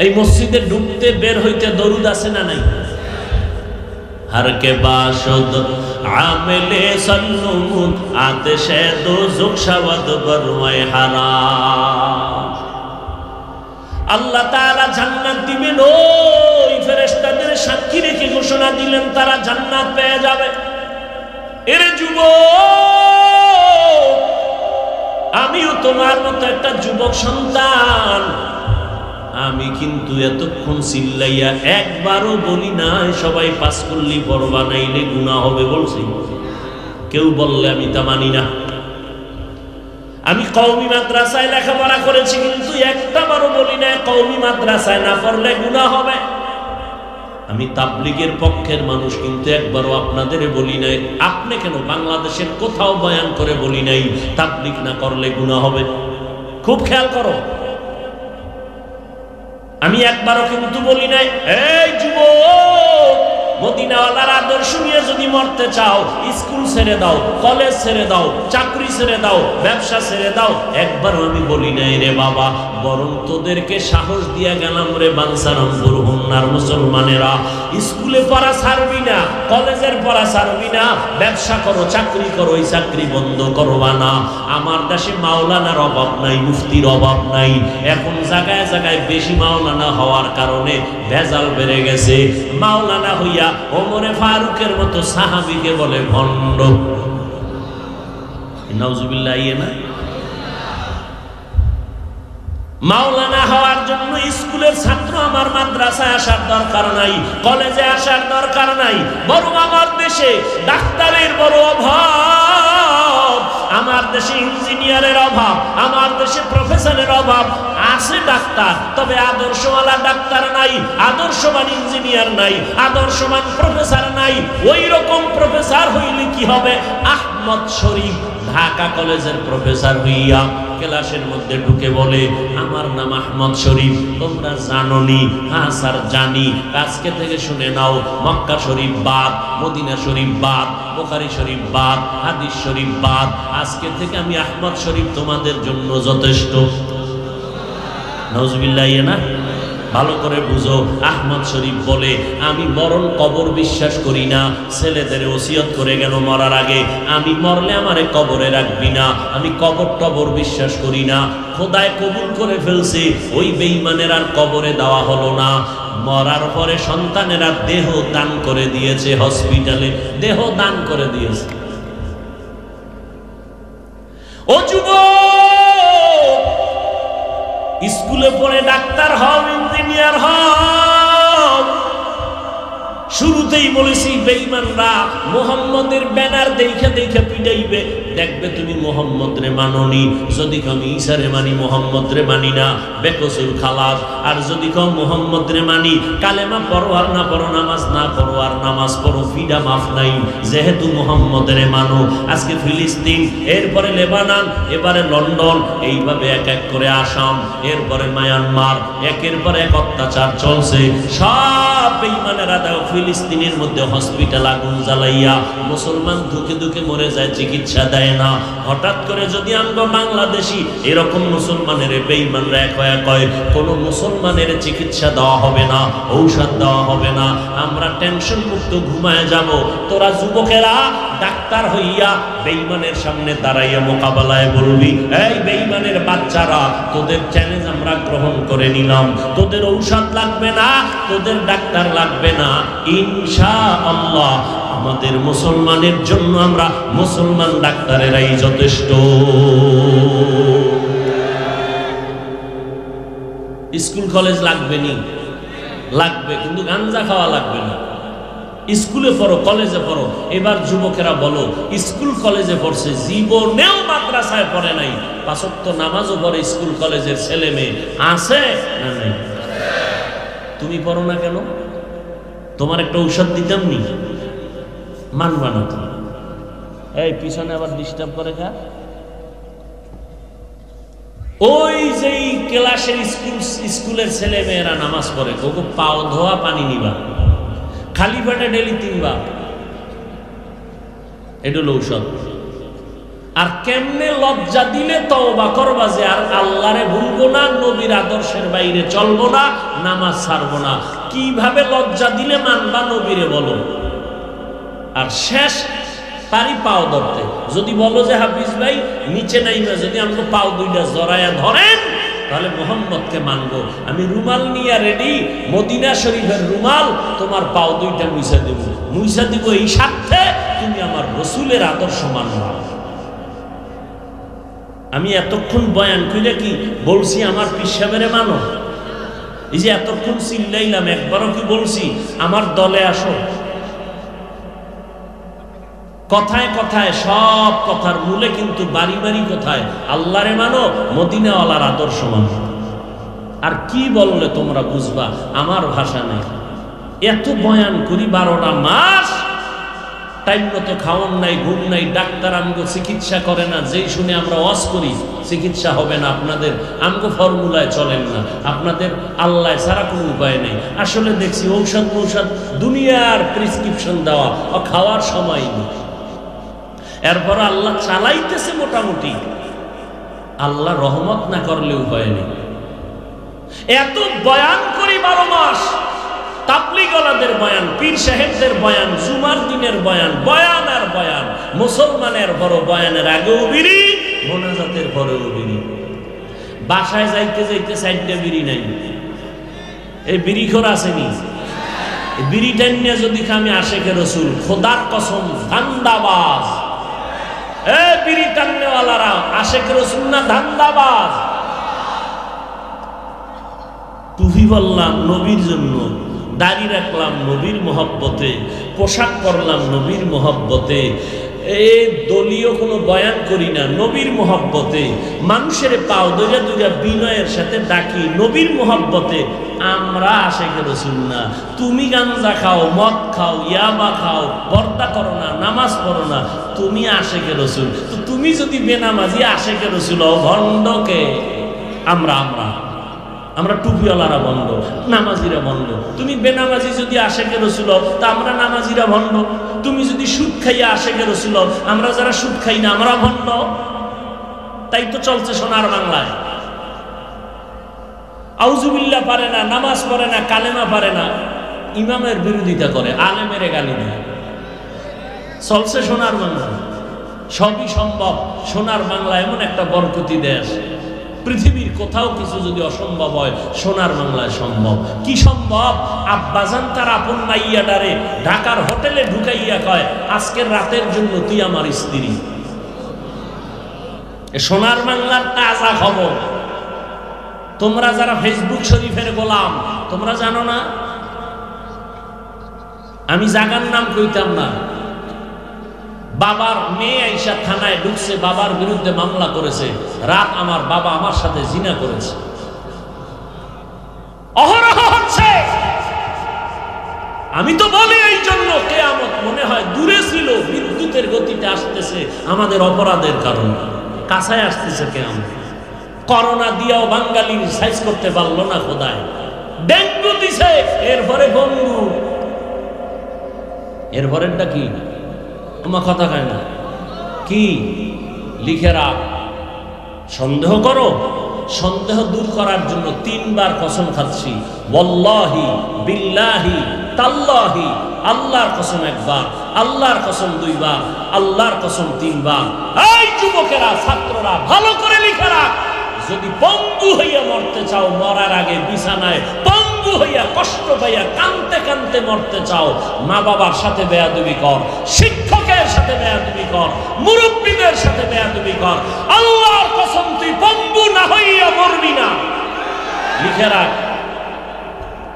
এই মসজিদে ঢুকতে বের হইতে দরুদ আছে না নাই? हर के बाशुद आमिले सन्नुमुन आतिशे दोज़ख शवद बरवाए हराम। আল্লাহ তাআলা জান্নাত দিবেন, ওই ফেরেশতাদের সাক্ষী রেখে ঘোষণা দিলেন তারা জান্নাত পেয়ে যাবে। এর যুবক, আমিও তোমার মতো একটা যুবক সন্তান। আমি কিন্তু এতক্ষণ চিল্লাইয়া একবারও বলি নাই সবাই পাস করলি পড়বা নাইলে গুনাহ হবে বলছি। কেউ বললে আমি তা মানি না। আমি কওমি মাদ্রাসায় লেখাপড়া করেছি, কিন্তু একটা বারও বলি না কওমি মাদ্রাসায় না পড়লে গুনাহ হবে। আমি তাবলীগের পক্ষের মানুষ, কিন্তু একবারও আপনাদের বলি নাই, আপনি কেন বাংলাদেশের কোথাও বয়ান করে বলি নাই তাবলীগ না করলে গুনাহ হবে। খুব খেয়াল করো, আমি একবারও কিন্তু বলি নাই এই যুবক মদিনাওয়ালার আদর্শ নিয়ে যদি মরতে চাও স্কুল ছেড়ে দাও, কলেজ ছেড়ে দাও, চাকরি ছেড়ে দাও, ব্যবসা ছেড়ে দাও। একবারও আমি বলি নাই রে বাবা, বরং তোদেরকে সাহস দিয়া গেলাম রে বানসারামপুর হুন্নার মুসলমানেরা, স্কুলে পড়া ছাড়বি না, কলেজের পড়া ছাড়বি না, ব্যবসা করো, চাকরি করো, ওই চাকরি বন্ধ করবা না। আমার দেশে মাওলানার অভাব নাই, মুফতির অভাব নাই। এখন জায়গায় জায়গায় বেশি মাওলানা হওয়ার কারণে ভেজাল বেড়ে গেছে। মাওলানা হইয়া ওমরে ফারুকের মতো সাহাবীকে বলে ভণ্ড। নাউজুবিল্লাহ। না, মাওলানা হওয়ার জন্য স্কুলের ছাত্র আমার মাদ্রাসায় আসার দরকার নাই, কলেজে আসার দরকার নাই, বরং আমার দেশে ডাক্তারের বড় অভাব, আমার দেশে ইঞ্জিনিয়ারের অভাব, আমার দেশে প্রফেসরের অভাব। আছে ডাক্তার, তবে আদর্শওয়ালা ডাক্তার নাই, আদর্শবান ইঞ্জিনিয়ার নাই, আদর্শবান প্রফেসর নাই। ওই রকম প্রফেসর হইলে কি হবে? আহমদ শরীফ ঢাকা কলেজের প্রফেসর হইয়া ক্লাসের মধ্যে ঢুকে বলে আমার নাম আহমদ শরীফ। তোমরা জানোনি? হ্যাঁ স্যার জানি। আজকে থেকে শুনে নাও, মক্কা শরীফ বাদ, মদিনা শরীফ বাদ, বুখারী শরীফ বাদ, হাদিস শরীফ বাদ। আজকে থেকে আমি আহমদ শরীফ তোমাদের জন্য যথেষ্ট। নাউজুবিল্লাহ। না, ভালো করে বুঝো। আহমদ শরীফ বলে আমি মরণ কবর বিশ্বাস করি না। ছেলেদের ওসিয়ত করে গেল মরার আগে, আমি মরলে আমারে কবরে রাখবি না, আমি কবর টবর বিশ্বাস করি না। খোদায় কবুল করে ফেলছে, ওই বেঈমানের আর কবরে দেওয়া হলো না। মরার পরে সন্তানেরা দেহ দান করে দিয়েছে, হসপিটালে দেহ দান করে দিয়েছে। ও যুবক, স্কুলে পড়ে ডাক্তার হও, ইঞ্জিনিয়ার হও। শুরুতেই বলেছি বেঈমানরা মুহাম্মদের ব্যানার দেখে দেখে পিটাইবে। দেখবে তুমি মুহাম্মদ রে মাননি, যদি আমি ঈসা রে মানি, মুহাম্মদ রে মানি না, বেকসুর খালাস। আর যদি কম মুহাম্মদ রে মানি, কালেমা পড়ো আর না পড়ো, নামাজ না পড়ো আর নামাজ পড়ো, ফিডা মাফ নাই, যেহেতু মুহাম্মদ রে মানো। আজকে ফিলিস্তিন, এরপরে লেবানন, এবারে লন্ডন, এইভাবে এক এক করে আসাম, এরপরে মায়ানমার, একের পর এক অত্যাচার চলছে। সব বেঈমানেরা দাও ফিলিস্তিনের মধ্যে হসপিটাল আগুন জ্বালাইয়া মুসলমান দুঃখে দুঃখে মরে যায়, চিকিৎসা দেয় না। হঠাৎ করে যদি আমরা বাংলাদেশি এরকম মুসলমানের বেঈমানরা এক হয়ে কয় কোন মুসলমানের চিকিৎসা দেওয়া হবে না, ঔষধ দেওয়া হবে না, আমরা টেনশন মুক্ত ঘুমায় যাব। তোরা যুবকেরা ডাক্তার হইয়া বেঈমানের সামনে দাঁড়াইয়া মোকাবেলায় বলবি, এই বেঈমানের বাচ্চারা, তোদের চ্যালেঞ্জ আমরা গ্রহণ করে নিলাম, তোদের ঔষধ লাগবে না, তোদের ডাক্তার লাগবে না, ইনশাআল্লাহ আমাদের মুসলমানের জন্য আমরা মুসলমান ডাক্তারেরাই যথেষ্ট। স্কুল কলেজ লাগবে নি? লাগবে, কিন্তু গাঞ্জা খাওয়া লাগবে না। স্কুলে পড়ো, কলেজে পড়ো। এবার যুবকেরা বলো, স্কুল কলেজে পড়ছে, জীবনেও মাদ্রাসায় পড়ে নাই, পাঁচ ওয়াক্ত নামাজও পড়ে, স্কুল কলেজের ছেলে মেয়ে আছে না নাই? তুমি পড়ো না কেন? তোমার একটা ঔষধ দিতাম নি, মানবা না তুমি। এই পিছনে আবার ডিস্টার্ব করে খা। ওই যে ক্লাসের স্কুলের ছেলে মেয়েরা নামাজ পড়ে, ওকে পাও ধোয়া পানি নিবা, খালি পেটে ডেলি 3 বার, এটা হলো ঔষধ। আর কেমনে লজ্জা দিলে তওবা করবা যে আর আল্লাহরে ভুলবো না, নবীর আদর্শের বাইরে চলবো না, নামাজ ছাড়বো না। কিভাবে লজ্জা দিলে মানবা নবীরে বলো। আর শেষ পারি পাও ধরতে, যদি বলো যে হাফিজ ভাই নিচে নাইমা যদি আমাকে পাও দুইটা জড়ায়া ধরেন তাহলে মোহাম্মদকে মানবো। আমি রুমাল নিয়ে রেডি, মদিনা শরীফের রুমাল, তোমার পাও দুইটা মুইসা দেব, মুইসা দিব এই স্বার্থে তুমি আমার রসুলের আদর্শ মানবা। আমি এতক্ষণ বয়ান কইলে কি বলছি আমার পীর সাহেবেরে মানো? এই যে এতক্ষণ চিল্লাইলাম, একবারও কি বলছি আমার দলে আসো? কথায় কথায়, সব কথার মূলে কিন্তু বাড়ি বাড়ি কোথায়? আল্লাহরে মানো, মদিনাওয়ালার আদর্শ মানো। আর কি বললে তোমরা বুঝবা? আমার ভাষা নেই, এত বয়ান করি 12টা মাস, টাইম মতো খাওয়ান নাই, ঘুম নাই, ডাক্তার আমগো চিকিৎসা করে না, যেই শুনে আমরা ওয়াজ করি চিকিৎসা হবে না আপনাদের, আমগো ফর্মুলায় চলেন না, আপনাদের আল্লাহ ছাড়া কোনো উপায় নেই। আসলে দেখছি ঔষধ দুনিয়ার প্রেসক্রিপশন দেওয়া ও খাওয়ার সময় নেই। এরপর আল্লাহ চালাইতেছে মোটামুটি, আল্লাহ রহমত না করলে উপায় নেই। এত বয়ান করি 12 মাস, তাবলীগওয়ালাদের বয়ান, পীর সাহেবদের বয়ান, জুমার দিনের বয়ান, বয়ান আর বয়ান। মুসলমানের বড় বয়ানের আগেও বিড়ি, মোনাজাতের পরেও বিড়ি। বাসায় যাইতে যাইতে 4টা বিড়ি নাই। এই বিড়ি খোর আসেনি, বিড়ি টাইনে যদি আমি আশেকে রসুল, খোদার কসম ধান্দাবাজ। বিড়ি টান্নেওয়ালারা আশেকে রসুল না ধান্দাবাজ। টুপি বললাম নবীর জন্য, দাড়ি রাখলাম নবীর মহব্বতে, পোশাক পরলাম নবীর মহব্বতে, এই দলীয় কোনো বয়ান করি না নবীর মহব্বতে, মানুষের পাও দইরা দইরা বিনয়ের সাথে ডাকি নবীর মহব্বতে। আমরা আশেকে রসুল না। তুমি গাঞ্জা খাও, মদ খাও, ইয়াবা খাও, পর্দা করো না, নামাজ পড়ো না, তুমি আশেকে রসুল। তো তুমি যদি বেনামাজি আশেকে রসুল হও, ভণ্ডকে আমরা আমরা আমরা টুপিওয়ালারা ভণ্ড, নামাজিরা ভণ্ড। তুমি বেনামাজি যদি আশেকে রসুল হও, তা আমরা নামাজিরা ভণ্ড। তুমি যদি সুদ খাইয়া আশেকে রসুল হও, আমরা যারা সুদ খাই না আমরা ভণ্ড। তাই তো চলছে সোনার বাংলায়। আউযুবিল্লাহ পারে না, নামাজ পড়ে না, কালেমা পারে না, ইমামের বিরোধিতা করে, আলেমের গালি দেয়। চলছে সোনার বাংলা। সবই সম্ভব। সোনার বাংলা এমন একটা বরকতি দেশ, পৃথিবীর কোথাও কিছু যদি অসম্ভব হয় সোনার বাংলায় সম্ভব। কি সম্ভব? আব্বাজান তার আপন মাইয়াডারে ঢাকার হোটেলে ঢুকাইয়া কয়, আজকের রাতের জন্য তুই আমার স্ত্রী। সোনার বাংলার তাজা খবর। তোমরা যারা ফেসবুক শরীফের গোলাম, তোমরা জানো না? আমি জাগার নাম কইতাম না। বাবার মেয়ে আইসা থানায় ঢুকছে, বাবার বিরুদ্ধে মামলা করেছে, রাত আমার বাবা আমার সাথে জিনা করেছে। অহরহ হচ্ছে। আমি তো বলি এই জন্য কিয়ামত মনে হয় দূরে ছিল, বিদ্যুতের গতিতে আসতেছে আমাদের অপরাধের কারণে, কাছায় আসতেছে কিয়ামত। করোনা দিয়েও বাঙালি সাইজ করতে পারলো না খোদায়। ডেঙ্গু দিছে, এরপরে বঙ্গু, এরপরেরটা কি? তোমার কথা কয় না কি? লিখে রাখ। সন্দেহ করো, সন্দেহ দূর করার জন্য 3 বার কসম খাচ্ছি, ওয়াল্লাহি বিল্লাহি তাল্লাহি। আল্লাহর কসম 1 বার, আল্লাহর কসম 2 বার, আল্লাহর কসম 3 বার। এই যুবকেরা, ছাত্ররা, ভালো করে লিখে রাখ। যদি পঙ্গু হইয়া মরতে চাও, মরার আগে বিছানায় পঙ্গু হইয়া কষ্ট পাইয়া কানতে কানতে মরতে চাও, মা বাবার সাথে বেয়াদবি কর, শিক্ষকের সাথে বেয়াদবি কর, মুরব্বীদের সাথে বেয়াদবি কর। আল্লাহর কসম তুই পঙ্গু না হইয়া মরবি না। লিখে রাখ।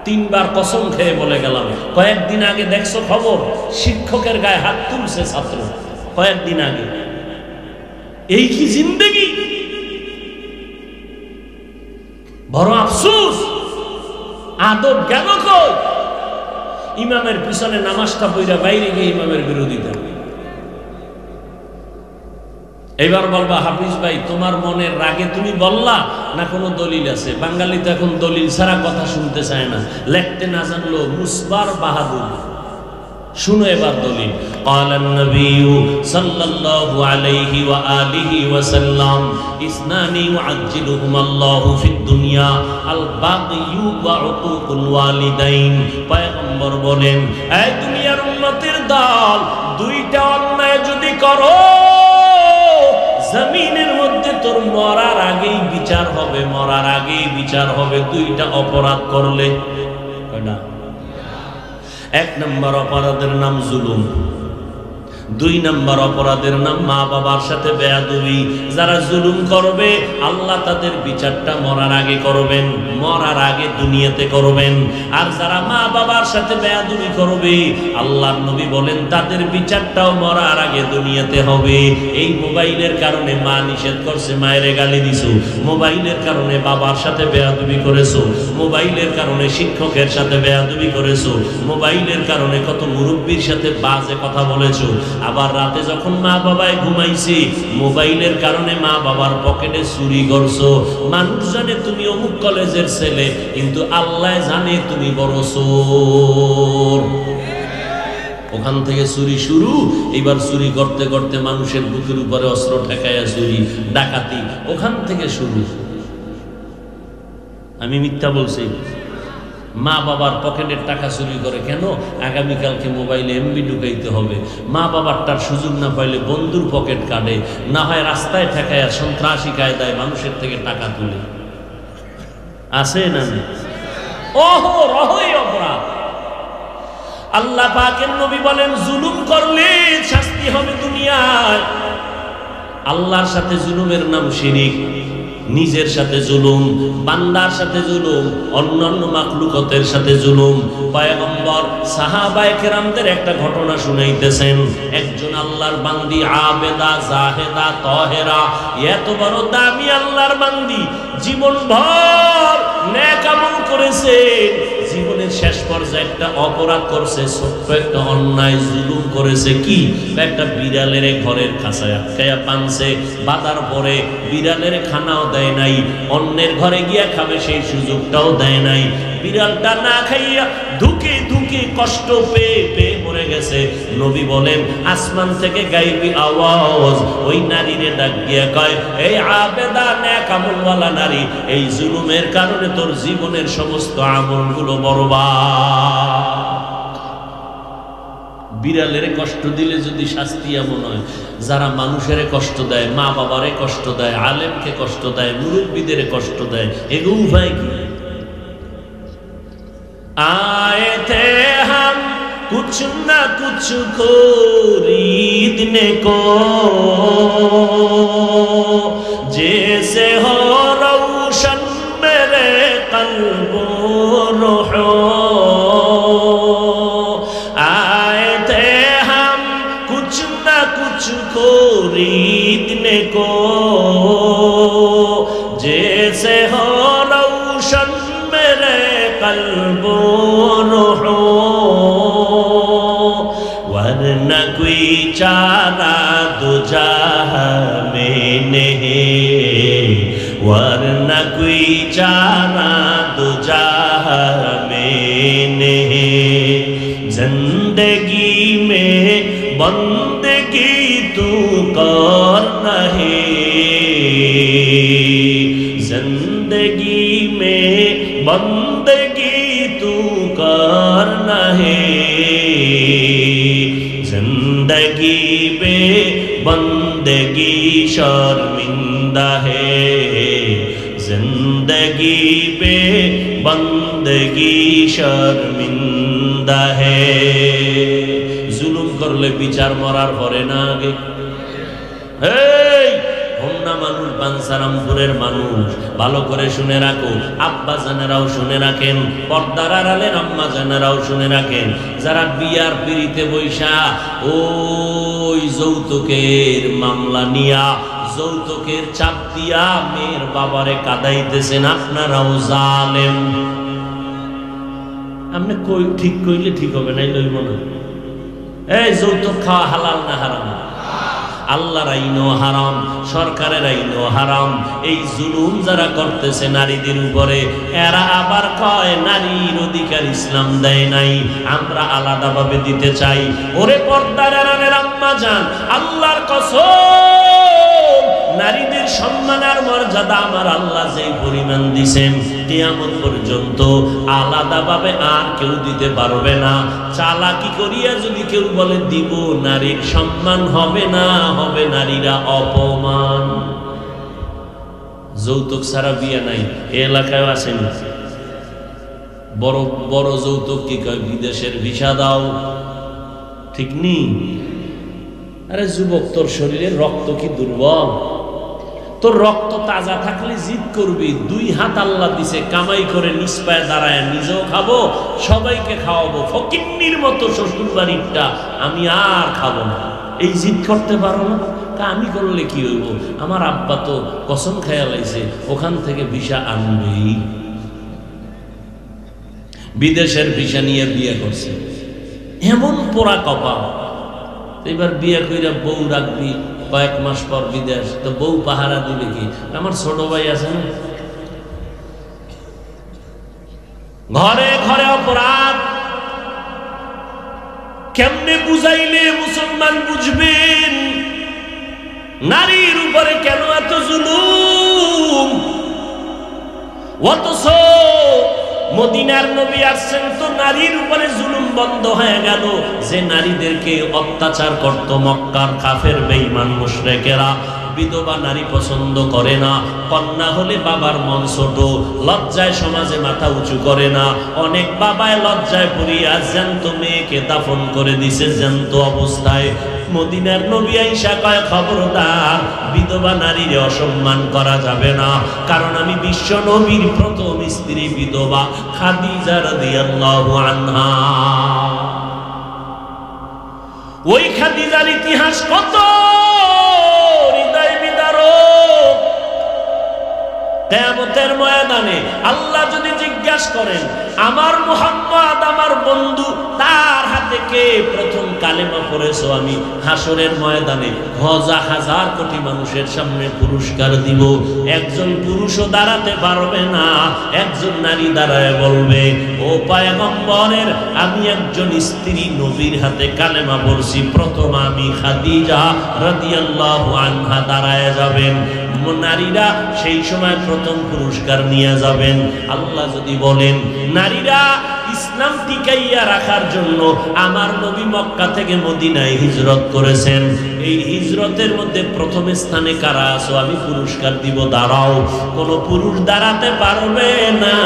3 বার কসম খেয়ে বলে গেলাম। কয়েকদিন আগে দেখছো খবর, শিক্ষকের গায়ে হাত তুলছে ছাত্র, কয়েকদিন আগে। এই কি জিন্দেগি? বড় আফসোস। আদব গেল কই? ইমামের পিছনে নামাজটা পড়া বাইরে গিয়ে ইমামের বিরোধিতা। এবার বলবা, হাফিজ ভাই তোমার মনের রাগে তুমি বললা না কোনো দলিল আছে? বাঙালি তো এখন দলিল ছাড়া কথা শুনতে চায় না, লিখতে না জানলো মুসবার বাহাদুর। শুনো এবার দলিল। قال النبي صلى الله عليه وآله وسلم اثنان يعجلهما الله في الدنيا البغي وعقوق الوالدين। পয়গম্বর বলেন, এই দুনিয়ার উম্মতের দল, 2টা অন্যায় যদি করো, জমিনের মধ্যে তোর মরার আগেই বিচার হবে, মরার আগেই বিচার হবে। 2টা অপরাধ করলে। কয়টা? 1 নম্বর অপরাধের নাম জুলুম। দুই নাম্বার অপরাধের নাম মা বাবার সাথে বেয়াদবি। যারা জুলুম করবে আল্লাহ তাদের বিচারটা মরার আগে করবেন, মরার আগে দুনিয়াতে করবেন। আর যারা মা বাবার সাথে বেয়াদবি করবে আল্লাহর নবী বলেন তাদের বিচারটাও মরার আগে দুনিয়াতে হবে। এই মোবাইলের কারণে মা নিষেধ করছে, মায়ের গালি দিছো, মোবাইলের কারণে বাবার সাথে বেয়াদবি করেছো, মোবাইলের কারণে শিক্ষকের সাথে বেয়াদবি করেছো, মোবাইলের কারণে কত মুরব্বীর সাথে বাজে কথা বলেছো। আবার রাতে যখন মা বাবায় ঘুমাইছে মোবাইলের কারণে মা বাবার পকেটে চুরি করছো। মানুষ জানে তুমি অমুক কলেজের ছেলে, কিন্তু আল্লাহ জানে তুমি বড় চোর। ওখান থেকে চুরি শুরু। এবার চুরি করতে করতে মানুষের বুকের উপরে অস্ত্র ঠেকাইয়া চুরি, ডাকাতি ওখান থেকে শুরু। আমি মিথ্যা বলছি? মা বাবার পকেটের টাকা চুরি করে কেন? আগামীকালকে মোবাইলে এমবি ঢুকাইতে হবে। মা বাবারটার সুযোগ না পাইলে বন্ধুর পকেট কাটে, না হয় রাস্তায় ঠেকাইয়া সন্ত্রাসী কায়দায় মানুষের থেকে টাকা তুলে। আছে না? ওহো রহই অপরাধ। আল্লাহ পাকের নবী বলেন জুলুম করলে শাস্তি হবে দুনিয়ায়। আল্লাহর সাথে জুলুমের নাম শিরিক। নিজের সাথে জুলুম, বান্দার সাথে জুলুম, অন্যান্য মাখলুকতের সাথে জুলুম। পয়গম্বর সাহাবায়ে কেরামদের একটা ঘটনা শুনাইতেছেন। একজন আল্লাহর বান্দি আবেদা জাহেদা তহেরা, এত বড় দামি আল্লাহর বান্দি, জীবনভর নেক আমল করেছে, জীবনের শেষ পর্যায়ে একটা অপরাধ করছে, ছোট্ট একটা অন্যায় জুলুম করেছে। কি? একটা বিড়ালের ঘরের খাঁচায় আটকায়া পানছে, বাঁধার পরে বিড়ালের খানাও দেয় নাই, অন্যের ঘরে গিয়া খাবে সেই সুযোগটাও দেয় নাই। বিড়ালটা না খাইয়া ধুকে ধুকে কষ্ট পেয়ে পেয়ে মরে গেছে। নবী বলেন আসমান থেকে গাইবি আওয়াজ ওই নারীরে ডাক দিয়া কয়, এই আবেদা নেক আমলওয়ালা নারী, এই জুলুমের কারণে তোর জীবনের সমস্ত আমলগুলো বরবাদ। বিড়ালের কষ্ট দিলে যদি শাস্তি এমন হয়, যারা মানুষের কষ্ট দেয়, মা বাবারে কষ্ট দেয়, আলেমকে কষ্ট দেয়, মুরব্বীদের কষ্ট দেয়, এগুলো উপায় কি? आए थे हम कुछ न कुछ खरीदने को, जैसे हो रोशन मेरे कल्ब रूह। आए थे हम कुछ न कुछ खरीदने को, जैसे हो रोशन मेरे कल्ब रूह। वरना कोई चारा दो जहां में नहीं, वरना कोई चारा दो जहां में नहीं। जिंदगी में बंदगी तू कर नहीं, जिंदगी में बंदगी तू कर नहीं। जिंदगी में बंदगी शर्मिंदा है, जिंदगी में बंदगी शर्मिंदा है। जुलुम करले বিচার মরার পরে না আগে? হোমনা মানুষ, বাঞ্ছারামপুরের মানুষ, ভালো করে শুনে রাখো, আব্বা জানেরাও শুনে রাখেন, পর্দার আড়ালের আম্মা জানেরাও শুনে রাখেন। যারা বিয়ার পিড়িতে বৈশা ওই যৌতুকের মামলা নিয়া, যৌতুকের চাপ দিয়া মেয়ের বাবারে কাঁদাইতেছেন, আপনারাও জালেম। আপনি কই ঠিক কইলে ঠিক হবে, নাই লইব না। এই যৌতুক খাওয়া হালাল না হারাম? আল্লাহর আইনও হারাম, সরকারের আইনও হারাম। এই জুলুম যারা করতেছে নারীদের উপরে, এরা আবার কয় নারীর অধিকার ইসলাম দেয় নাই, আমরা আলাদাভাবে দিতে চাই। ওরে পর্দার আড়ালের আম্মা জান, আল্লাহর কসম, নারীদের সম্মান আর মর্যাদা আমার আল্লাহ যেই পরিমাণ দিছেন, কিয়ামত পর্যন্ত আলাদাভাবে আর কেউ দিতে পারবে না। চালাকি করিয়া যদি কেউ বলে দিব, নারীর সম্মান হবে না, হবে নারীরা অপমান। যৌতুক ছাড়া বিয়ে নাই, এ এলাকায় আসেন। বড় বড় যৌতুক কি কয়? বিদেশের ভিসা দাও, ঠিক নেই? আরে যুবক, তোর শরীরের রক্ত কি দুর্বল? তোর রক্ত তাজা থাকলে জিদ করবি। 2 হাত আল্লাহ দিছে, কামাই করে নিজ পায়ে দাঁড়ায় নিজেও খাবো, সবাইকে খাওয়াবো। ফকিন্নির মতো শ্বশুর বাড়িরটা আমি আর খাবো না, এই জিদ করতে পারো না? তা আমি করলে কি হইব? আমার আব্বা তো কসম খেয়া লাইছে ওখান থেকে ভিসা আনবেই। বিদেশের ভিসা নিয়ে বিয়ে করছে, এমন পোড়া কপাল। এবার বিয়ে কইরা বউ রাখবি, কয়েক মাস পর বিদেশ, তো বউ পাহারা দিবে কি? আমার ছোট ভাই আছে না, ঘরে ঘরে অপরাধ। কেমনে বুঝাইলে মুসলমান বুঝবেন নারীর উপরে কেন এত জুলুম? অথচ মদিনার নবী আসছেন তো নারীর উপরে জুলুম বন্ধ হয়ে গেল। যে নারীদেরকে অত্যাচার করত মক্কার কাফের বেঈমান মুশরিকেরা, বিধবা নারী পছন্দ করে না, কন্যা হলে বাবার মন ছোট, লজ্জায় সমাজে মাথা উঁচু করে না। অনেক বাবায় লজ্জায় পড়িয়া জ্যান্ত মেয়েকে দাফন করে দিছে জ্যান্ত অবস্থায়। মদিনার নবী আইসা কয়, খবরদার, বিধবা নারীর অসম্মান করা যাবে না, কারণ আমি বিশ্ব নবীর প্রথম স্ত্রী বিধবা খাদিজা রাদিয়াল্লাহু আনহা। ওই খাদিজার ইতিহাস কত হৃদয় বিদারক। কিয়ামতের ময়দানে আল্লাহ যদি জিজ্ঞাসা করেন, আমার মুহাম্মদ আমার বন্ধু, তার হাতে কে প্রথম কালেমা পড়েছো, আমি হাসরের ময়দানে হাজার কোটি মানুষের সামনে পুরস্কার দিব। একজন পুরুষও দাঁড়াতে পারবে না, একজন নারী দাঁড়ায় বলবে, ও পয়গম্বরের, আমি একজন স্ত্রী নবীর হাতে কালেমা পড়ছি, প্রথম আমি খাদিজা রাদিয়াল্লাহু আনহা। দাঁড়ায় যাবেন নারীরা, সেই সময় প্রথম পুরস্কার নিয়ে যাবেন। আল্লাহ যদি বলেন, নারীরা ইসলাম টিকাইয়া রাখার জন্য আমার নবী মক্কা থেকে মদিনায় হিজরত করেছেন, এই হিজরতের মধ্যে প্রথম স্থানে কারা আছো, আমি পুরস্কার দিব, দাঁড়াও। কোন পুরুষ দাঁড়াতে পারবে না।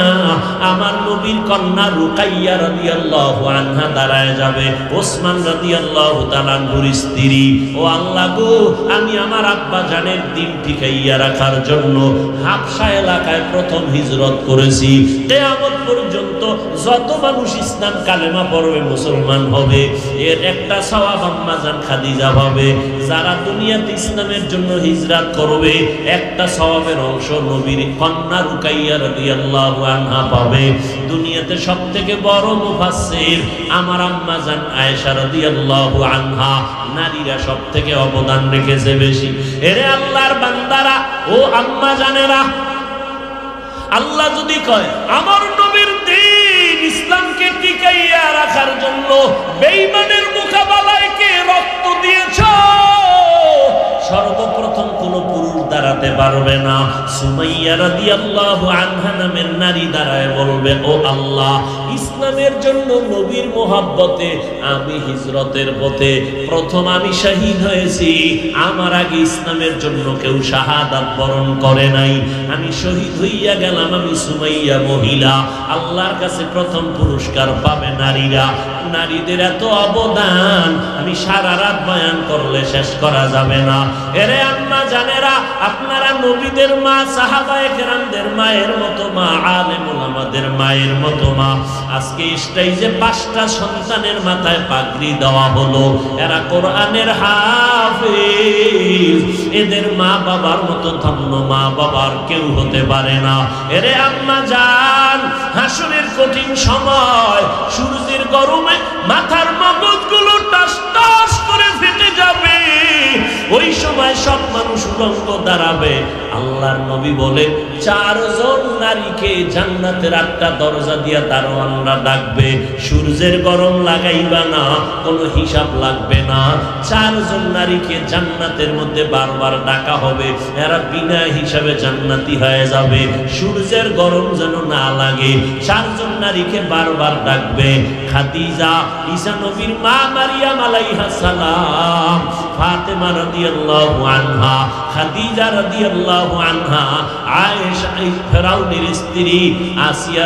আমার নবীর কন্যা রুকাইয়া রাদিয়াল্লাহু আনহা দাঁড়ায় যাবে, ওসমান রাদিয়াল্লাহু তাআলা আনহুর স্ত্রী, ও আল্লাহ গো, আমি আমার আব্বা জানের দিন টিকাইয়া রাখার জন্য হাবশা এলাকায় প্রথম হিজরত করেছি। কিয়ামত পর্যন্ত যত মানুষ ইসলাম কালেমা পড়বে, মুসলমান হবে, এর একটা সওয়াব আম্মা জান খাদিজা পাবে। যারা দুনিয়াতে ইসলামের জন্য হিজরত করবে, একটা সওয়াবের অংশ নবীর কন্যা রুকাইয়া রাদিয়াল্লাহু আনহা পাবে। দুনিয়াতে সবথেকে বড় মুফাসসির আমার আম্মা জান আয়েশা রাদিয়াল্লাহু আনহা। নারীরা সবথেকে অবদান রেখেছে বেশি। এরে আল্লাহর বান্দারা, ও আম্মা জানেরা, আল্লাহ যদি কয় আমার নবীর দ্বীন ইসলামকে টিকাইয়া রাখার জন্য বেঈমানের মোকাবেলায় কে রক্ত দিয়েছ, সর্বপ্রথম কোন পুরুষ দাঁড়াতে পারবে না। সুমাইয়া রাদিয়াল্লাহু আনহা নামের নারী দাঁড়ায় বলবে, ও আল্লাহ, ইসলামের জন্য নবীর মোহাব্বতে আমি হিজরতের পথে প্রথম আমি শহীদ হয়েছি। আমার আগে ইসলামের জন্য কেউ শাহাদাত বরণ করে নাই, আমি শহীদ হইয়া গেলাম, আমি সুমাইয়া মহিলা। আল্লাহর কাছে প্রথম পুরস্কার পাবে নারীরা। নারীদের এত অবদান আমি সারা রাত বয়ান করলে শেষ করা যাবে না। এরে আম্মা জানেরা, আপনারা নবীদের মা, সাহাবায়ে কেরামদের মায়ের মতো মা, আলেম ওলামাদের মায়ের মতো মা। আজকে স্টেজে 5টা সন্তানের মাথায় পাগড়ি দেওয়া হলো, এরা কোরআনের হাফেজ। এদের মা বাবার মতো ধন্য মা বাবার কেউ হতে পারে না। এরে আম্মা জান, হাসরের কঠিন সময়, সূর্যের গরমে মাথার মগজগুলো টাস টাস করে ফেটে যাবে। ওই সময় সব মানুষ উলঙ্গ দাঁড়াবে। আল্লাহর নবী বলে, 4 জন নারীকে জান্নাতের 8টা দরজা দিয়া দারোয়ানরা ডাকবে। সূর্যের গরম লাগাইবা না, কোনো হিসাব লাগবে না। 4 জন নারীকে জান্নাতের মধ্যে বারবার ডাকা হবে, এরা বিনা হিসাবে জান্নাতি হয়ে যাবে। সূর্যের গরম যেন না লাগে, 4 জন নারীকে বারবার ডাকবে। খাদিজা, ঈসা নবীর মা মারিয়াম আলাইহিস সালাম, ফাতেমা রাদিয়াল্লাহু আনহা, খাদিজা রাদিয়াল্লাহু আনহা, আয়েশা ফেরাউনের স্ত্রী, আসিয়া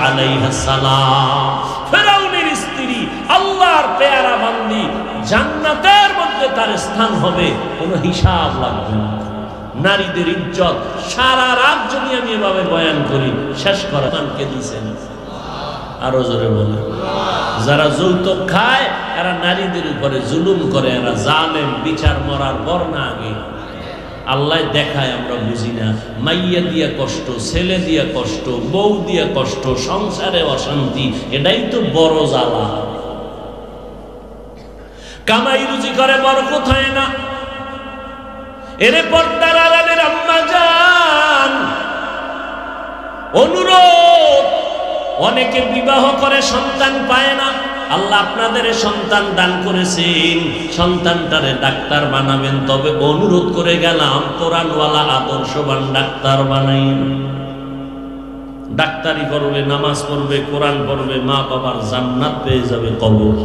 আলাইহিস সালাম, ফেরাউনের স্ত্রী, আল্লাহর পেয়ারা বান্দি, জান্নাতের মধ্যে মর্যাদার স্থান হবে, কোনো হিসাব লাগবে না। নারীদের ইজ্জত সারা রাত যদি আমি এভাবে বয়ান করি শেষ করা মানকে দিছেন। আরো জোরে বলে, যারা যৌতুক খায় এরা নারীদের উপরে জুলুম করে, এরা জালেম, বিচার মরার পর না আগে। আল্লাহ দেখায় আমরা বুঝি না, মাইয়া দিয়া কষ্ট, ছেলে দিয়া কষ্ট, বউ দিয়া কষ্ট, সংসারে অশান্তি, এটাই তো বড় জ্বালা। কামাই রুজি করে বরকত হয় না। এর পর্দার আড়ালের আম্মা জান, অনুরোধ, অনেকে বিবাহ করে সন্তান পায় না। আল্লাহ আপনাদের সন্তান দান করেছেন, সন্তানটারে ডাক্তার বানাবেন, তবে অনুরোধ করে গেলাম কোরআনওয়ালা আদর্শবান ডাক্তার বানাইন। ডাক্তারি করবে, নামাজ পড়বে, কোরআন পড়বে, মা বাবার জান্নাত পেয়ে যাবে কবর।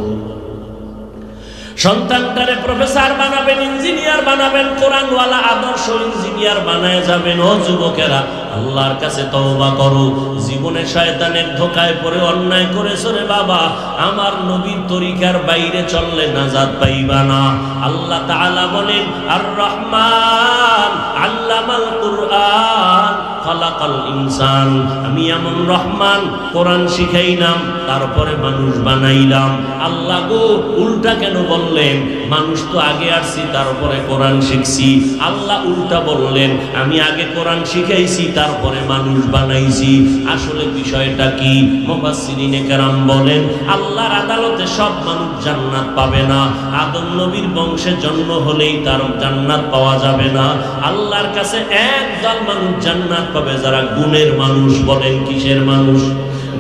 সন্তানটারে প্রফেসর বানাবেন, ইঞ্জিনিয়ার বানাবেন, কোরআনওয়ালা আদর্শ ইঞ্জিনিয়ার বানায় যাবেন। ও যুবকেরা, আল্লাহর কাছে তওবা করো। জীবনে শয়তানের ধোকায় পড়ে অন্যায় করেছো রে বাবা, আমার নবীর তরিকার বাইরে চললে নাজাত পাইবা না। আল্লাহ তাআলা বলেন, আর রহমান আল্লামাল কুরআন খালাকাল ইনসান, আমি এমন রহমান, কোরআন শিখাইলাম, তারপরে মানুষ বানাইলাম। আল্লাহ গো, উল্টা কেন বললেন? মানুষ তো আগে আসছি, তারপরে কোরআন শিখছি। আল্লাহ উল্টা বললেন, আমি আগে কোরআন শিখাইছি, তারপরে মানুষ বানাইছি। আসলে বিষয়টা কি? মুফাসসিরিনে কেরাম বলেন, আল্লাহর আদালতে সব মানুষ জান্নাত পাবে না। আদম নবীর বংশে জন্ম হলেই তার জান্নাত পাওয়া যাবে না। আল্লাহর কাছে একদল মানুষ জান্নাত পাবে, যারা গুণের মানুষ। বলেন কিসের মানুষ?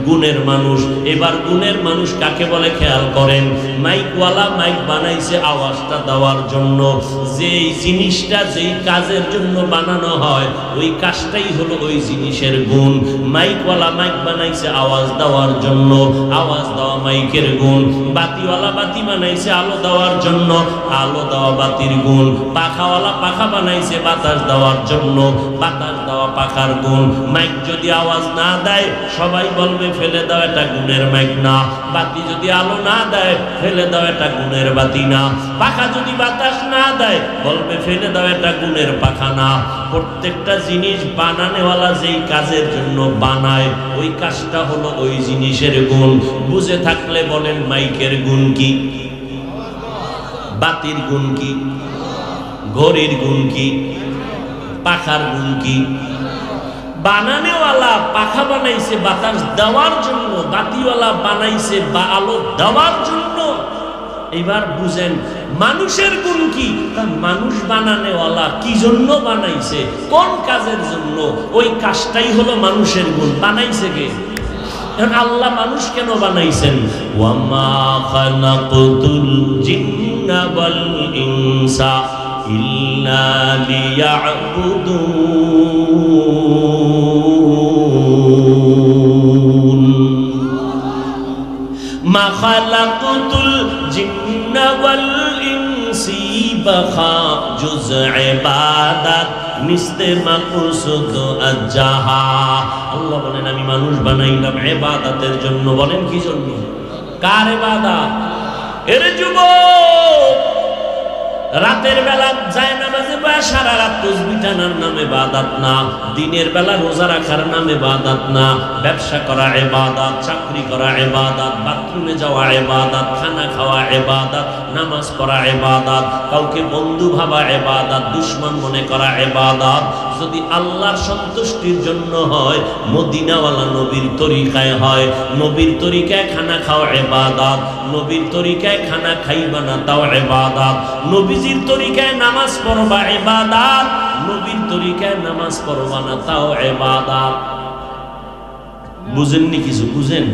গুণের মানুষ। এবার গুণের মানুষ কাকে বলে খেয়াল করেন। মাইকওয়ালা মাইক বানাইছে আওয়াজটা দেওয়ার জন্য। যেই জিনিসটা যেই কাজের জন্য বানানো হয়, ওই কাজটাই হলো ওই জিনিসের গুণ। মাইকওয়ালা মাইক বানাইছে আওয়াজ দেওয়ার জন্য, আওয়াজ দেওয়া মাইকের গুণ। বাতিওয়ালা বাতি বানাইছে আলো দেওয়ার জন্য, আলো দেওয়া বাতির গুণ। পাখাওয়ালা পাখা বানাইছে বাতাস দেওয়ার জন্য, বাতাস দেওয়া পাখার গুণ। মাইক যদি আওয়াজ না দেয়, সবাই বলবে ফেলে দাও, এটা গুণের মাইক না। বাতি যদি আলো না দেয়, ফেলে দাও, এটা গুণের বাতি না। পাখা যদি বাতাস না দেয়, বলবে ফেলে দাও, এটা গুণের পাখা না। প্রত্যেকটা জিনিস বানানেওয়ালা যেই কাজের জন্য বানায়, ওই কাজটা হলো ওই জিনিসের গুণ। বুঝে থাকলে বলেন, মাইকের গুণ কি? বাতির গুণ কি? ঘড়ির গুণ কি? পাখার গুণ কি? বানানেওয়ালা পাখা বানাইছে বাতাস দেওয়ার জন্য, বাতিওয়ালা বানাইছে বা আলো দেওয়ার জন্য। এবার বুঝেন মানুষের গুণ কি? মানুষ বানানেওয়ালা কি জন্য বানাইছে, কোন কাজের জন্য, ওই কাজটাই হলো মানুষের গুণ। বানাইছে কে? আল্লাহ মানুষ কেন বানাইছেন? ওয়ামা খালাকতুল জিন্না ওয়াল ইনসা ইল্লা লিয়াবুদুন, মা খালাকতুল জিন্না ওয়াল ইনসি বাখা জুজ ইবাদাত নিস্তে মাকসুদ আজাহা। আল্লাহ বলেন, আমি মানুষ বানাইলাম ইবাদতের জন্য। বলেন কি জন্য? কার ইবাদত? এর যুবক, রাতের বেলা যায় নামাজে বসে সারা রাত তাসবিহ টানার নাম ইবাদত না। দিনের বেলা রোজা রাখার নাম ইবাদত না। ব্যবসা করা ইবাদত, চাকরি করা ইবাদত, বাথরুমে যাওয়া ইবাদত, খানা খাওয়া ইবাদত, নামাজ পড়া ইবাদত, কাউকে বন্ধু ভাবা ইবাদত, দুশমন মনে করা ইবাদত। যদি আল্লাহর সন্তুষ্টির জন্য হয়, মদিনাওয়ালা নবীর তরিকায় হয়। নবীর তরিকায় খানা খাওয়া ইবাদত, নবীর তরিকায় খানা খাইবা না তাও ইবাদত। নবীজির তরিকায় নামাজ পড়বা ইবাদত, নবীর তরিকায় নামাজ পড়বা না তাও ইবাদত। বুঝেননি কিছু? বুঝেন?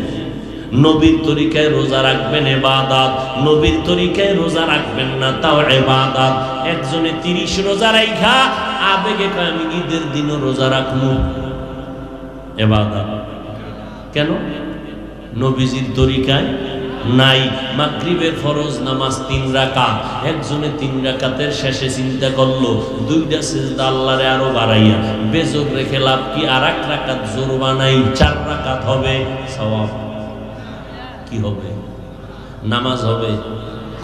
নবীর তরিকায় রোজা রাখবেন ইবাদত, নবীর তরিকায় রোজা রাখবেন না তাও ইবাদত। একজনে 30 রোজা রাখা আবেগে কয় আমি ঈদের দিনও রোজা রাখবো, ইবাদত। কেন? নবীজির তরিকায় নাই। মাগরিবের ফরজ নামাজ 3 রাকাত, একজনে 3 রাকাতের শেষে চিন্তা করলো 2টা সিজদা আল্লাহরে আরো বাড়াইয়া বেজোর রেখে লাভ কি, আর 1 রাকাত জোর বানাই 4 রাকাত হবে, সওয়াব কি হবে? নামাজ হবে।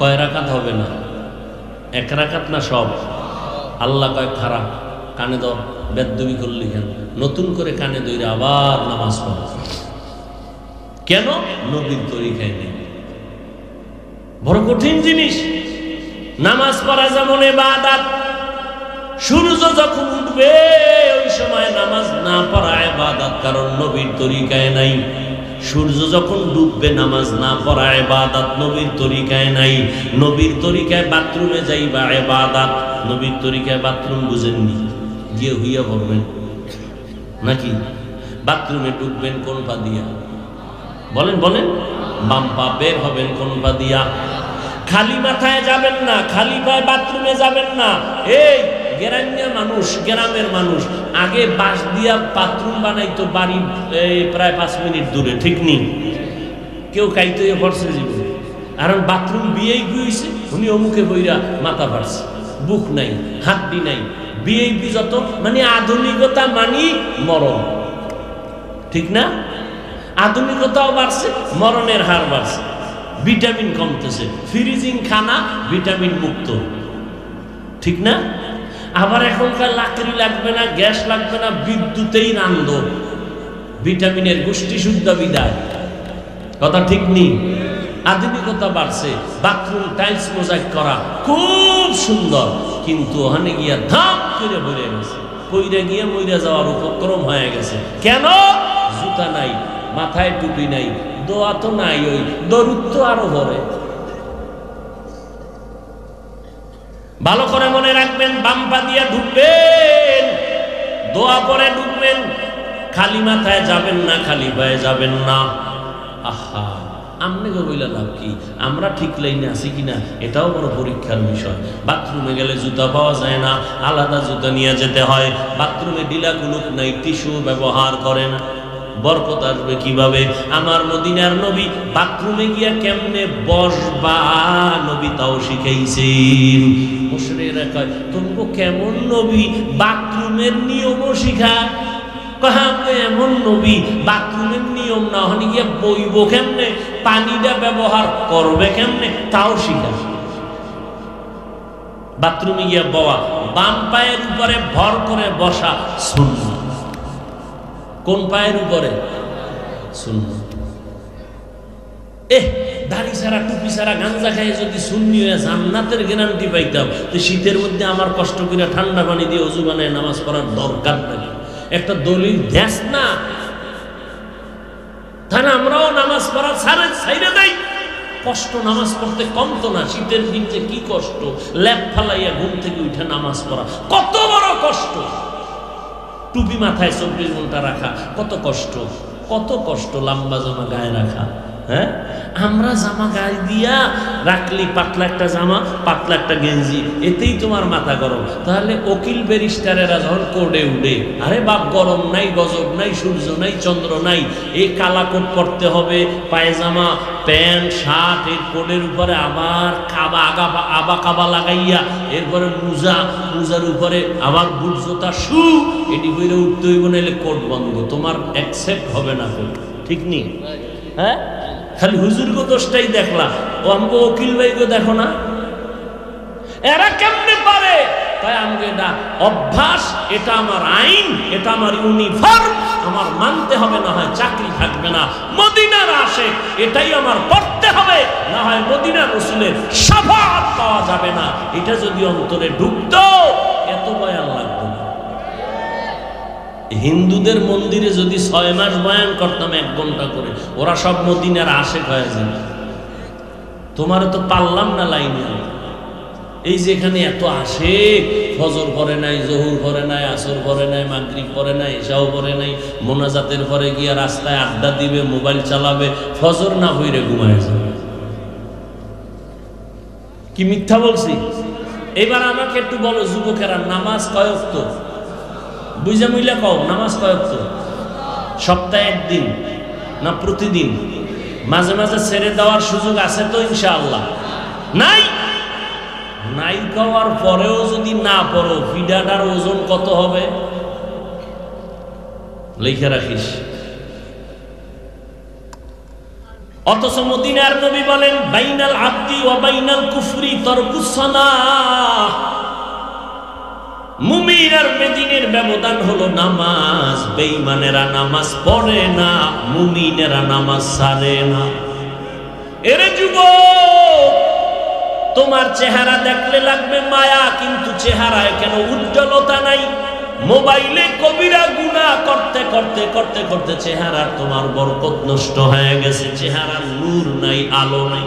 কয় রাকাত হবে না? এক রাকাত না সব? আল্লাহ কয় খারাপ, কানে ধর, বেদবি করলি কেন? নতুন করে কানে ধরে আবার নামাজ পড়ো। কেন? নবীর তরিকায় নেই। বড় কঠিন জিনিস নামাজ পড়া, যেমন ইবাদত। সূর্য যখন উঠবে ওই সময় নামাজ না পড়া ইবাদত, কারণ নবীর তরিকায় নাই। সূর্য যখন ডুববে নামাজ না পড়া ইবাদত, নবীর তরিকায় নাই। নবীর তরিকায় বাথরুমে যাইবা ইবাদত, নবীর তরিকায় বাথরুম বুঝেননি, গিয়ে হইয়া পড়বেন নাকি? বাথরুমে ঢুকবেন কোন পা দিয়া? বলেন বলেন। বাম পা। বের হবেন কোন পা দিয়া? খালি মাথায় যাবেন না, খালি পায়ে বাথরুমে যাবেন না। এই গ্রাম্য মানুষ, গ্রামের মানুষ আগে বাঁশ দিয়া বাথরুম বানাইতো বাড়ি প্রায় 5 মিনিট দূরে, ঠিক নেই? কেউ কাইতে পড়ছে জীবন, আর বাথরুম বিয়েই গিয়েছে, উনি অমুকে বইরা মাথা ফাড়ছে, বুক নাই, হাড্ডি নাই। বিএপি যত মানে আধুনিকতা মানি মরণ, ঠিক না? আধুনিকতাও বাড়ছে, মরণের হার বাড়ছে, ভিটামিন কমতেছে, ফ্রিজিং খানা ভিটামিন মুক্ত, ঠিক না? আবার এখনকার লাকড়ি লাগবে না, গ্যাস লাগবে না, বিদ্যুতেই রান্ধ, ভিটামিনের গোষ্ঠী শুদ্ধ বিদায়। কথা ঠিক নেই? আধুনিকতা বাড়ছে, বাথরুম টাইলস মোজাইক করা খুব সুন্দর, কিন্তু ওখানে গিয়া ধাপ করে ভরে গেছে, পইরে গিয়ে মইরা যাওয়ার উপক্রম হয়ে গেছে। কেন? জুতা নাই, মাথায় টুপি নাই, দোয়া তো নাই, ওই দরুদ তো আরো ভরে। ভালো করে মনে রাখবেন, বাম পা দিয়ে ঢুকবেন, দোয়া পরে ঢুকবেন, খালি মাথায় যাবেন না, খালি পায়ে যাবেন না। আহা, আমনে গো বইলা লাভ কি? আমরা ঠিক লাইনে আছি কিনা এটাও বড় পরীক্ষার বিষয়। বাথরুমে গেলে জুতা পাওয়া যায় না, আলাদা জুতা নিয়ে যেতে হয়। বাথরুমে ডিলা কুলুক নাই, টিস্যু ব্যবহার করে না। বরকত আসবে কিভাবে? আমার মদিনার নবী বাথরুমে গিয়া কেমনে বসবা নবী তাও শিখাইছেন। মুশরিকরা কয় তোমগো কেমন নবী বাথরুমের নিয়মও শিখা? এমন নবী বাথরুমের নিয়ম না হলে গিয়ে বইব কেমনে, পানিটা ব্যবহার করবে কেমনে তাও শিখা। বাথরুমে গিয়া বওয়া, বাম পায়ের উপরে ভর করে বসা সুন্নাত। কোন পায়ের উপরে? সুন্নাত। দাড়ি ছাড়া, টুপি ছাড়া, গাঞ্জা খাইয়ে যদি সুন্নি হয়ে জান্নাতের গ্যারান্টি পাইতাম, তো শীতের মধ্যে আমার কষ্ট করে ঠান্ডা পানি দিয়ে ওযু বানায় নামাজ পড়ার দরকার নাই। একটা দলিল দেশ না, তাহলে আমরাও নামাজ পড়া ছাইরে দেই। কষ্ট নামাজ পড়তে কম তো না, শীতের দিন যে কি কষ্ট, ল্যাপ ফালাইয়া ঘুম থেকে উঠে নামাজ পড়া কত বড় কষ্ট। টুপি মাথায় 24 ঘন্টা রাখা কত কষ্ট, কত কষ্ট। লম্বা জামা গায়ে রাখা, হ্যাঁ? আমরা জামা গায়ে দিয়া রাখলি, পাতলা একটা জামা, পাতলা একটা গেঞ্জি, এতেই তোমার মাথা গরম। তাহলে উকিল ব্যারিস্টারেরা যখন কোর্টে উঠে, আরে বাপ গরম নাই, গজব নাই, সূর্য নাই, চন্দ্র নাই, এই কালা কোট পরতে হবে, পায়জামা, প্যান্ট, শার্ট, এর কোটের উপরে আবার আবা কাবা লাগাইয়া, এরপরে মোজা, মোজার উপরে আবার বুট জোতা, শু, এটি করে উঠতে হইব, নাইলে কোর্ট বন্ধ, তোমার অ্যাকসেপ্ট হবে না কোর্ট, ঠিক নেই? হ্যাঁ, খালি হুজুরগো দোষটাই দেখলা, ও আমাকে উকিল ভাইকে দেখো না, এরা কেমনে পারে? তাই আমাকে এটা অভ্যাস, এটা আমার আইন, এটা আমার ইউনিফর্ম, আমার মানতে হবে, না হয় চাকরি থাকবে না। মদিনার আশিক, এটাই আমার পড়তে হবে, না হয় মদিনার রাসূলের শাফাআত পাওয়া যাবে না। এটা যদি অন্তরে ঢুকতো এত বয়ান লাগতো না। হিন্দুদের মন্দিরে যদি 6 মাস বয়ান করতাম 1 ঘন্টা করে, ওরা সব মদিনার আশিক হয়ে যাবে। তোমার তো পারলাম না লাইনে। এই যেখানে এত আশিক, ফজর পড়ে নাই, জোহর পড়ে নাই, আসর পড়ে নাই, মাগরিব পড়ে নাই, এশাও পড়ে নাই, মোনাজাতের পরে গিয়া রাস্তায় আড্ডা দিবে, মোবাইল চালাবে, ফজর না হইরে ঘুমায় যাবে। কি মিথ্যা বলছি? এবার আমাকে একটু বলো যুবকেরা, নামাজ কয় ওয়াক্ত? বুঝা মুইলা কও, নামাজ কয় ওয়াক্ত? সপ্তাহে 1 দিন না প্রতিদিন? মাঝে মাঝে ছেড়ে দেওয়ার সুযোগ আছে তো ইনশাআল্লাহ? নাই। নাই খাওয়ার পরেও যদি না পড়ো, পিঠাটার ওজন কত হবে লিখে রাখিস। অথচ মদিনার নবী বলেন বাইনাল আবদি ওয়া বাইনাল কুফরি তারকুস সালাহ। মুমিন আর বেদিনের ব্যবধান হলো নামাজ। বেঈমানেরা নামাজ পড়ে না, মুমিনেরা নামাজ ছাড়ে না। এরে যুবক, তোমার চেহারা দেখলে লাগবে মায়া, কিন্তু চেহারায় কেন উজ্জ্বলতা নাই? মোবাইলে কবিরা গুনাহ করতে করতে করতে করতে চেহারার তোমার বরকত নষ্ট হয়ে গেছে, চেহারার নূর নাই, আলো নাই।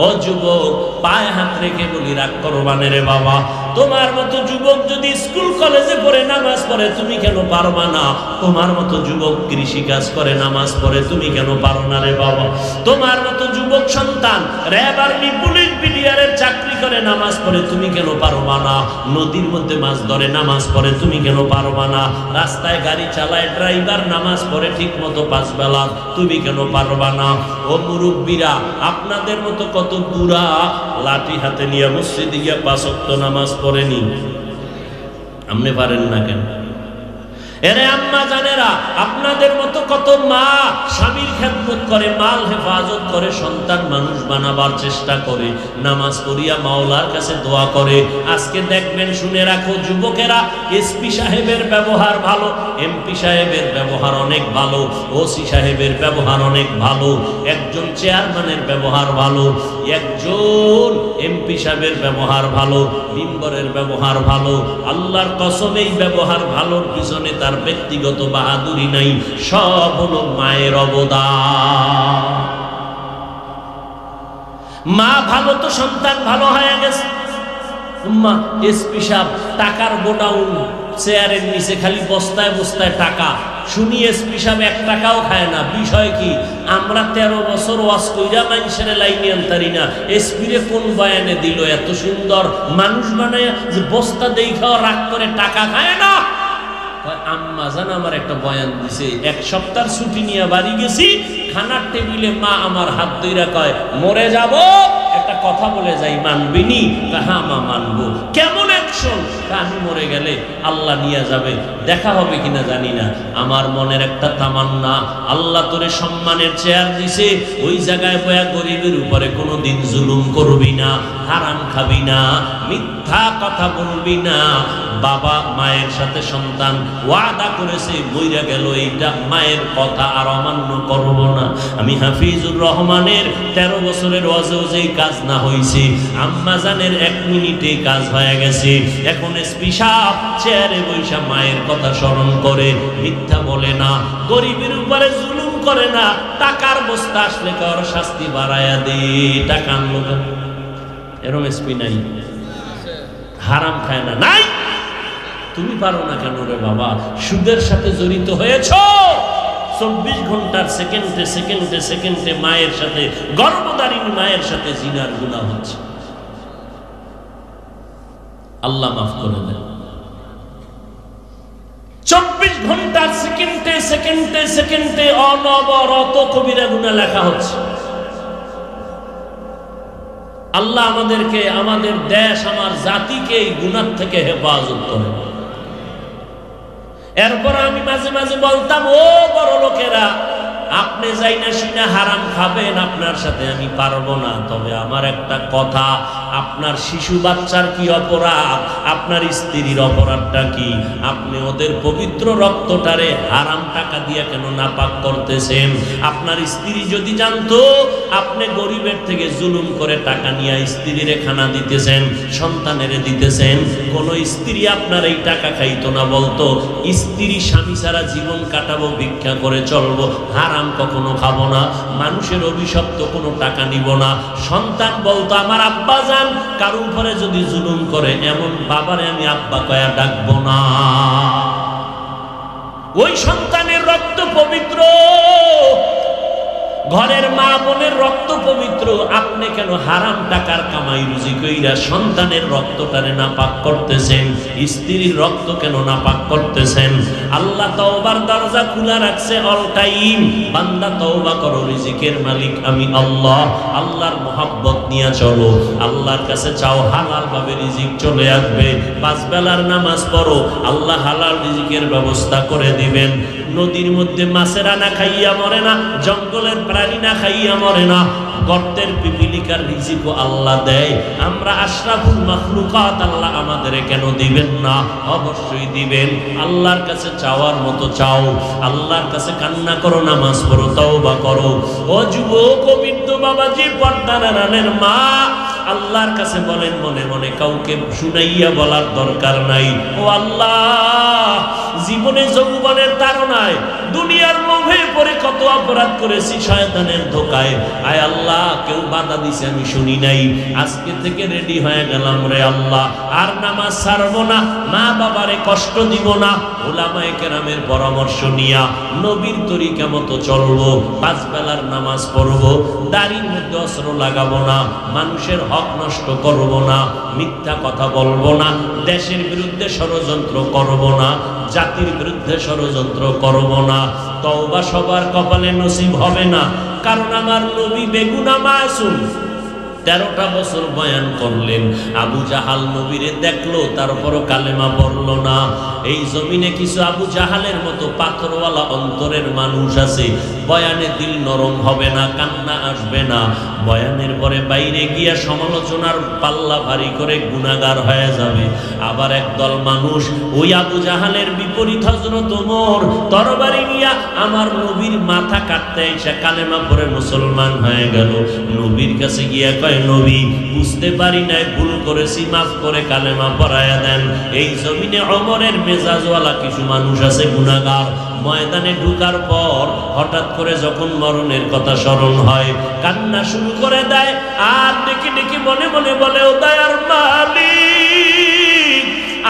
ও যুবক, পায়ে হাত রেখে বলি, রাগ করবা না রে বাবা। তোমার মতো যুবক যদি স্কুল কলেজে পড়ে নামাজ পড়ে, তুমি কেন পারবা না? তোমার মতো যুবক কৃষি কাজ করে নামাজ পড়ে, তুমি কেন পারো না রে বাবা? তোমার মতো যুবক সন্তান র্যাব, আর্মি, পুলিশ, বিডিআরের চাকরি করে নামাজ পড়ে, তুমি কেন পারবা না? নদীর মধ্যে মাছ ধরে নামাজ পড়ে, তুমি কেন পারবা না? রাস্তায় গাড়ি চালায় ড্রাইভার নামাজ পড়ে ঠিক মতো 5 বেলা, তুমি কেন পারবা না? ও মুরব্বীরা, আপনাদের মতো কত বুড়া লাঠি হাতে নিয়ে মসজিদে গিয়ে 5 ওয়াক্ত নামাজ পড়েনি, আপনি পারেন না কেন? এরে আম্মা জানেরা, আপনাদের মতো কত মা স্বামীর খেদমত করে, মাল হেফাজত করে, সন্তান মানুষ বানাবার চেষ্টা করে, নামাজ পড়িয়া মাওলার কাছে দোয়া করে। আজকে দেখবেন, শুনে রাখো যুবকেরা, এসপি সাহেবের ব্যবহার ভালো, এমপি সাহেবের ব্যবহার অনেক ভালো, ওসি সাহেবের ব্যবহার অনেক ভালো, একজন চেয়ারম্যানের ব্যবহার ভালো, একজন এমপি সাহেবের ব্যবহার ভালো, মেম্বারের ব্যবহার ভালো। আল্লাহর কসম, এই ব্যবহার ভালোর পিছনে তার ব্যক্তিগত বাহাদুরি নাই, সব হলো মায়ের অবদান। মা ভালো তো সন্তান ভালো হয়ে গেছে। মা এসপি সাহেব টাকার গোডাউন, চেয়ারের নিচে খালি বস্তায় বস্তায় টাকা। শুনি এসপি সাহেব 1 টাকাও খায় না। বিষয় কি? আমরা 13 বছর ওয়াজ কইরা মানুষের লাইনে আনতারি না। এসপিরে কোন বয়ানে দিল এত সুন্দর মানুষ বানায় যে বস্তা দেখাও রাগ করে টাকা খায় না? আম্মা জান আমার একটা বয়ান দিছে, 1 সপ্তাহ ছুটি নিয়ে বাড়ি গেছি, খানার টেবিলে মা আমার হাত ধইরা কয়, মরে যাব, একটা কথা বলে যাই, মানবিনি? হ্যাঁ মা মানবো। কেমন অ্যাকশন? আমি মরে গেলে আল্লাহ নিয়ে যাবে, দেখা হবে কিনা জানি না। আমার মনের একটা তামান্না, আল্লাহ তোরে সম্মানের চেয়ার দিছে, ওই জায়গায় বয়া গরিবের উপরে কোনোদিন জুলুম করবি না, হারাম খাবি না, মিথ্যা কথা বলবি না। বাবা মায়ের সাথে সন্তান ওয়াদা করেছে, মইরা গেল এইটা মায়ের কথা আর অমান্য করব না। আমি হাফিজুর রহমানের 13 বছরের ওয়াজেও যেই কাজ না হইছে, আম্মা জানের 1 মিনিটে কাজ হয়ে গেছে। এখন এসপি সাহেব চেয়ারে বৈশা মায়ের কথা স্মরণ করে, মিথ্যা বলে না, গরিবের উপরে জুলুম করে না, টাকার বস্তা আসলে কার শাস্তি বাড়ায়া দে, টাকা আনলো কেন? এরকম এসপি নাই, হারাম খায় না, নাই। তুমি পারো না কেন রে বাবা? সুদের সাথে জড়িত হয়েছ, 24 ঘন্টার সেকেন্ডে সেকেন্ডে সেকেন্ডে মায়ের সাথে, গর্ভধারিণী মায়ের সাথে জিনার গুনাহ হচ্ছে। আল্লাহ মাফ করে দেন। 24 ঘন্টার সেকেন্ডে সেকেন্ডে সেকেন্ডে অনবরত কবিরা গুনাহ লেখা হচ্ছে। আল্লাহ আমাদেরকে, আমাদের দেশ, আমার জাতিকে এই গুনাহ থেকে হেফাজত করে। এরপর আমি মাঝে মাঝে বলতাম, ও বড় লোকেরা, আপনি যাই না শুনে হারাম খাবেন, আপনার সাথে আমি পারবো না। তবে আমার একটা কথা, আপনার শিশু বাচ্চার কি অপরাধ? আপনার স্ত্রীর অপরাধটা কি? আপনি ওদের পবিত্র রক্তটারে হারাম টাকা দিয়ে কেন নাপাক করতেছেন? আপনার স্ত্রী যদি জানতো আপনি গরিবের থেকে জুলুম করে টাকা নিয়ে স্ত্রীরে খানা দিতেছেন, সন্তানেরে দিতেছেন, কোন স্ত্রী আপনার এই টাকা খাইতো না, বলতো স্ত্রী স্বামী ছাড়া জীবন কাটাবো, ভিক্ষা করে চলবো, হারাম কখনো খাবো না, মানুষের অভিশপ্ত কোনো টাকা নিব না। সন্তান বলতো, আমার আব্বা জান কারো উপরে যদি জুলুম করে, এমন বাবারে আমি আব্বা কয়া ডাকবো না। ওই সন্তানের রক্ত পবিত্র, ঘরের মা বোনের রক্ত পবিত্র। আপনি কেন হারাম টাকার কামাই রুজি কইরা সন্তানের রক্তটারে নাপাক করতেছেন? স্ত্রীর রক্ত কেন নাপাক করতেছেন? আল্লাহ তওবার দরজা খোলা রাখছে অল টাইম। বান্দা তওবা করো, রিজিকের মালিক আমি আল্লাহ। আল্লাহর মহব্বত নিয়ে চলো, আল্লাহর কাছে চাও, হালাল ভাবে রিজিক চলে আসবে। 5 বেলার নামাজ পড়ো, আল্লাহ হালাল রিজিকের ব্যবস্থা করে দিবেন। নদীর মধ্যে মাছেরা না খাইয়া মরে না, জঙ্গলের প্রাণী না খাইয়া মরে না, গর্তের পিপিলিকার রিজিকও আল্লাহ দেয়। আমরা আশরাফুল মাখলুকাত, আল্লাহ আমাদের কেন দিবেন না? অবশ্যই দিবেন। আল্লাহর কাছে চাওয়ার মতো চাও, আল্লাহর কাছে কান্না করো, নামাজ পড়ো, তওবা করো। ও যুবক, ও বৃদ্ধ বাবাজি, পর্দার আড়ালের মা, আল্লাহর কাছে বলেন মনে মনে, কাউকে শুনাইয়া বলার দরকার নাই। ও আল্লাহ, জীবনে যৌবনের তাড়নায়, দুনিয়ার লোভে পড়ে কত অপরাধ করেছি শয়তানের ধোকায়। আয় আল্লাহ, কেউ বাধা দিছে আমি শুনি নাই, আজকে থেকে রেডি হয়ে গেলাম রে আল্লাহ, আর নামাজ ছাড়বো না, মা বাবারে কষ্ট দিব না, উলামায়ে কেরামের পরামর্শ নিয়া নবীর তরিকা মতো চলবো, 5 বেলার নামাজ পড়বো, দাড়ির মধ্যে অস্ত্র লাগাবো না, মানুষের হক নষ্ট করব না, মিথ্যা কথা বলবো না, দেশের বিরুদ্ধে ষড়যন্ত্র করব না, জাতির বিরুদ্ধে ষড়যন্ত্র করব না। তওবা সবার কপালে নসিব হবে না, কারণ আমার নবী বেগুনা মাসুম। 13টা বছর বয়ান করলেন, আবু জাহাল নবীরে দেখলো, তারপরও কালেমা পড়ল না। এই জমিনে কিছু আবু জাহালের মতো পাথরওয়ালা অন্তরের মানুষ আছে, বয়ানে দিল নরম হবে না, কান্না আসবে না, বয়ানের পরে বাইরে গিয়া সমালোচনার পাল্লা ভারী করে গুনাহগার হয়ে যাবে। আবার একদল মানুষ ওই আবু জাহালের বিপরীত হযরত ওমর তরবারি নিয়া আমার নবীর মাথা কাটতে এসে কালেমা পড়ে মুসলমান হয়ে গেল। নবীর কাছে গিয়া কয়, নবী, বুঝতে পারি নাই, ভুল করেছি, মাফ করে কালেমা পড়ায়া দেন। এই জমিনে ওমরের মেজাজওয়ালা কিছু মানুষ আছে গুনাহগার, ময়দানে ঢুকার পর হঠাৎ করে যখন মরণের কথা স্মরণ হয়, কান্না শুরু করে দেয়, আর ডেকে ডেকে মনে মনে বলে, ও দয়ার মালিক,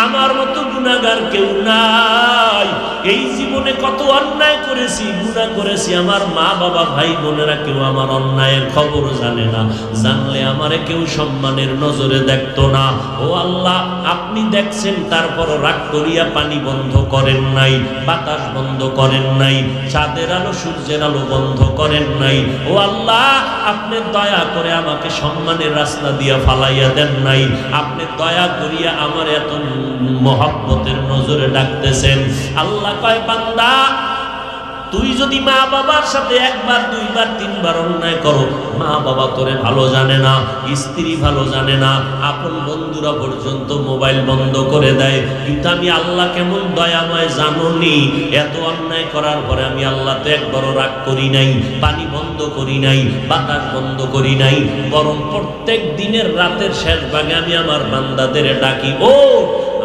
আমার মতো গুনাহগার কেউ নাই। এই জীবনে কত অন্যায় করেছি, গুনাহ করেছি, আমার মা বাবা ভাই বোনেরা কেউ আমার অন্যায়ের খবর জানে না, জানলে আমারে কেউ সম্মানের নজরে দেখতো না। ও আল্লাহ, আপনি দেখছেন, তারপরও রাগ করিয়া পানি বন্ধ করেন নাই, বাতাস বন্ধ করেন নাই, চাঁদের আলো সূর্যের আলো বন্ধ করেন নাই। ও আল্লাহ, আপনি দয়া করে আমাকে সম্মানের রাস্তা দিয়া ফালাইয়া দেন নাই, আপনি দয়া করিয়া আমার এত মহব্বতের নজরে ডাকতেছেন। আল্লাহ কয়, বান্দা, তুই যদি মা বাবার সাথে 1 বার 2 বার 3 বার অন্যায় করো, মা বাবা তোরে ভালো জানে না, স্ত্রী ভালো জানে না, আপন বন্ধুরা পর্যন্ত মোবাইল বন্ধ করে দেয়, কিন্তু আমি আল্লাহ কেমন দয়াময় জানোনি? এত অন্যায় করার পরে আমি আল্লাহ তো একবারও রাগ করি নাই, পানি বন্ধ করি নাই, বাতাস বন্ধ করি নাই, বরং প্রত্যেক দিনের রাতের শেষ ভাগে আমি আমার বান্দাদের ডাকি, ও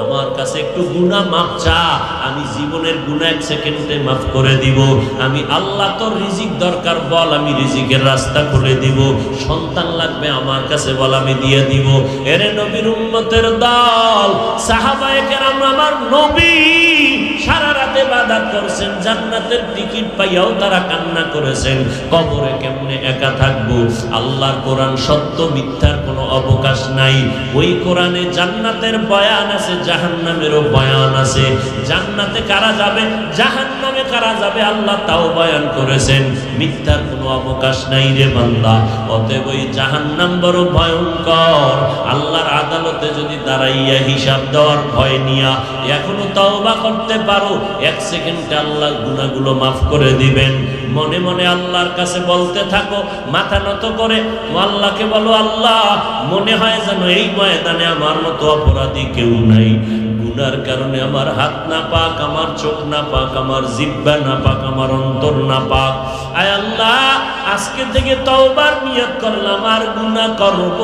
আমার কাছে একটু গুনাহ মাফ চা, আমি জীবনের গুনাহ 1 সেকেন্ডে মাফ করে দিব। আমি আল্লাহ, তোর রিজিক দরকার বল, আমি রিজিকের রাস্তা খুলে দিব। সন্তান লাগবে আমার কাছে বল, আমি দিয়ে দিব। এরে নবীর উম্মতের দল, সাহাবায়ে কেরাম, আমার নবী সারা রাতে ইবাদত করছেন, জান্নাতের টিকিট পাইয়াও তারা কান্না করেছেন, কবরে কেমনে একা থাকবো। আল্লাহর কোরআন সত্য, মিথ্যার কোনো অবকাশ নাই। ওই কোরআনে জান্নাতের বয়ান আছে, জাহান্নামেরও বয়ান আছে। জান্নাতে কারা যাবে, জাহান্নামে কারা যাবে, আল্লাহ তাও বয়ান করেছেন। মিথ্যার কোনো অবকাশ নাই রে বান্দা। অতএব ওই জাহান্নাম বড় ভয়ঙ্কর। আল্লাহর আদালতে যদি দাঁড়াইয়া হিসাব দেওয়ার ভয় নিয়া এখনো তওবা করতে পারো, 1 সেকেন্ডে আল্লাহ গুনাহগুলো মাফ করে দিবেন। মনে মনে আল্লাহর কাছে বলতে থাকো, মাথা নত করে আল্লাহকে বলো, আল্লাহ, মনে হয় যেন এই ময়দানে আমার মতো অপরাধী কেউ নাই। গুনার কারণে আমার হাত না পাক, আমার চোখ না পাক, আমার জিহ্বা না পাক, আমার অন্তর না পাক। আয় আল্লাহ, আজকে থেকে তওবার নিয়ত করলাম, আর গুনাহ করব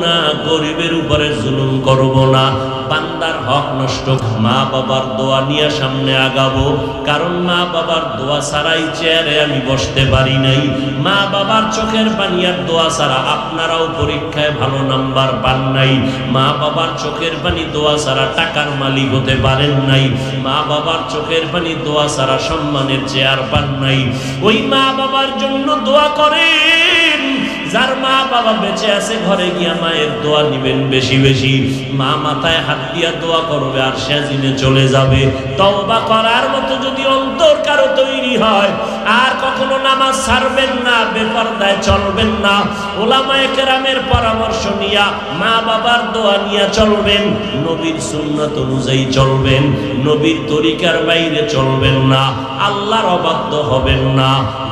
না, গরিবের উপরে জুলুম করব না, বান্দার হক নষ্ট। মা বাবার দোয়া নিয়ে সামনে আগাবো, কারণ মা বাবার দোয়া ছাড়াই চেয়ারে আমি বসতে পারি নাই। মা বাবার চোখের পানি আর দোয়া ছাড়া আপনারাও পরীক্ষায় ভালো নাম্বার পান নাই। মা বাবার চোখের পানি দোয়া ছাড়া টাকার মালিক হতে পারেন নাই। মা বাবার চোখের পানি দোয়া ছাড়া সম্মানের চেয়ার পান নাই। ওই মা বাবার জন্য দোয়া করেন যার মা বাবা বেঁচে আছে ঘরে গিয়া মায়ের দোয়া নিবেন বেশি বেশি। মা মাথায় হাত দিয়া দোয়া করবে আর সেজিনে চলে যাবে। তওবা করার মতো যদি অন্তর কারো তৈরি হয়, আর কখনো নামাজ ছাড়বেন না, বেপরদায় চলবেন না, ওলামায়ে কেরামের পরামর্শ নিয়া মা বাবার দোয়া নিয়া চলবেন, নবীর সুন্নাত অনুযায়ী চলবেন, নবীর তরিকার বাইরে চলবেন না, আল্লাহর অবাধ্য হবেন না,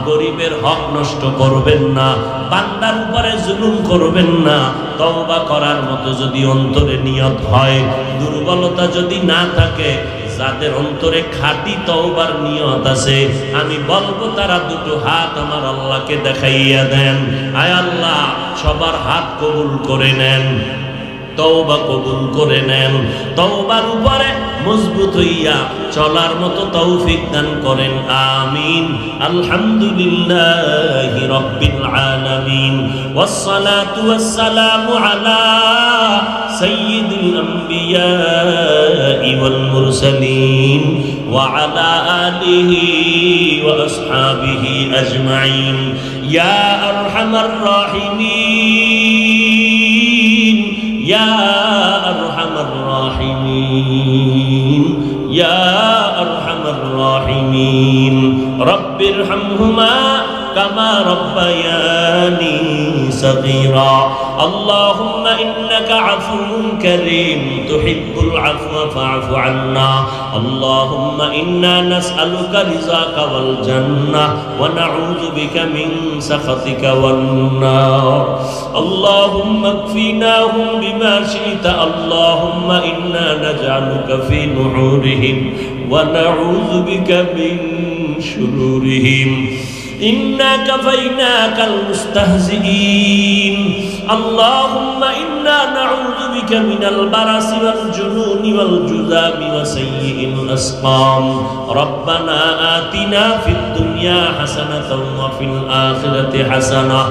গরিবের হক নষ্ট করবেন না, বান্দার উপরে জুলুম করবেন না। তওবা করার মতো যদি অন্তরে নিয়ত হয়, দুর্বলতা যদি না থাকে, যাদের অন্তরে খাঁটি তওবার নিয়ত আছে, আমি বলবো তারা দুটো হাত আমার আল্লাহকে দেখাইয়া দেন। আয় আল্লাহ, সবার হাত কবুল করে নেন, তওবা কবুল করে নেন, তওবার উপরে মজবুত হইয়া চলার মতো তৌফিক দান করেন। আমিন। আলহামদুলিল্লাহি রাব্বিল আলামিন, ওয়াসসালাতু ওয়াসসালামু আলা সাইয়্যিদিল আমবিয়াই ওয়াল মুরসালিন ওয়া আলা আলিহি ওয়া আসহাবিহি আজমাইন। ইয়া আরহামার রাহিমিন, ইয়া আরহামার রাহিমিন, ইয়া আরহামার রাহিমিন। রব্বিরহামহুমা কামা রব্বায়ানি সগীরা। আল্লাহুম্মা ইন্নাকা আফুউন কারীম তুহিব্বুল আফওয়া ফা'ফু আন্না। আল্লাহুম্মা ইন্না নাসআলুকা রিযাকা ওয়াল জান্নাহ ওয়া নাউযু বিকা মিন সাখাতিকা ওয়ান নার। আল্লাহুম্মা কফিনাহুম বিমা শি'তা। আল্লাহুম্মা ইন্না নাজআলুকা ফি নুহুরিহিম ওয়া নাউযু বিকা মিন শুরুরিহিম। إنا كفيناك المستهزئين. اللهم إنا نعوذ بك من البرص والجنون والجذام وسيء الأسقام. ربنا آتنا في الدنيا حسنة وفي الآخرة حسنة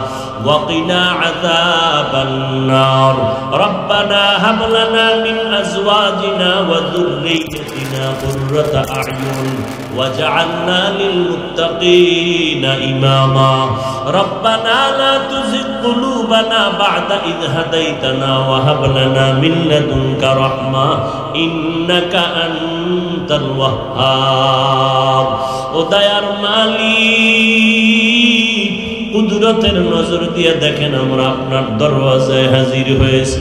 وقنا عذاب النار. ربنا هب لنا من أزواجنا وذريتنا قرة أعين وجعلنا للمتقين إماما. ربنا لا تزغ قلوبنا بعد إذ هديتنا وهب لنا من لدنك رحمة إنك أنت الوهاب. উদয়ার মালিক, কুদরতের নজর দিয়ে দেখেন আমরা আপনার দরওয়াজায় হাজির হয়েছি।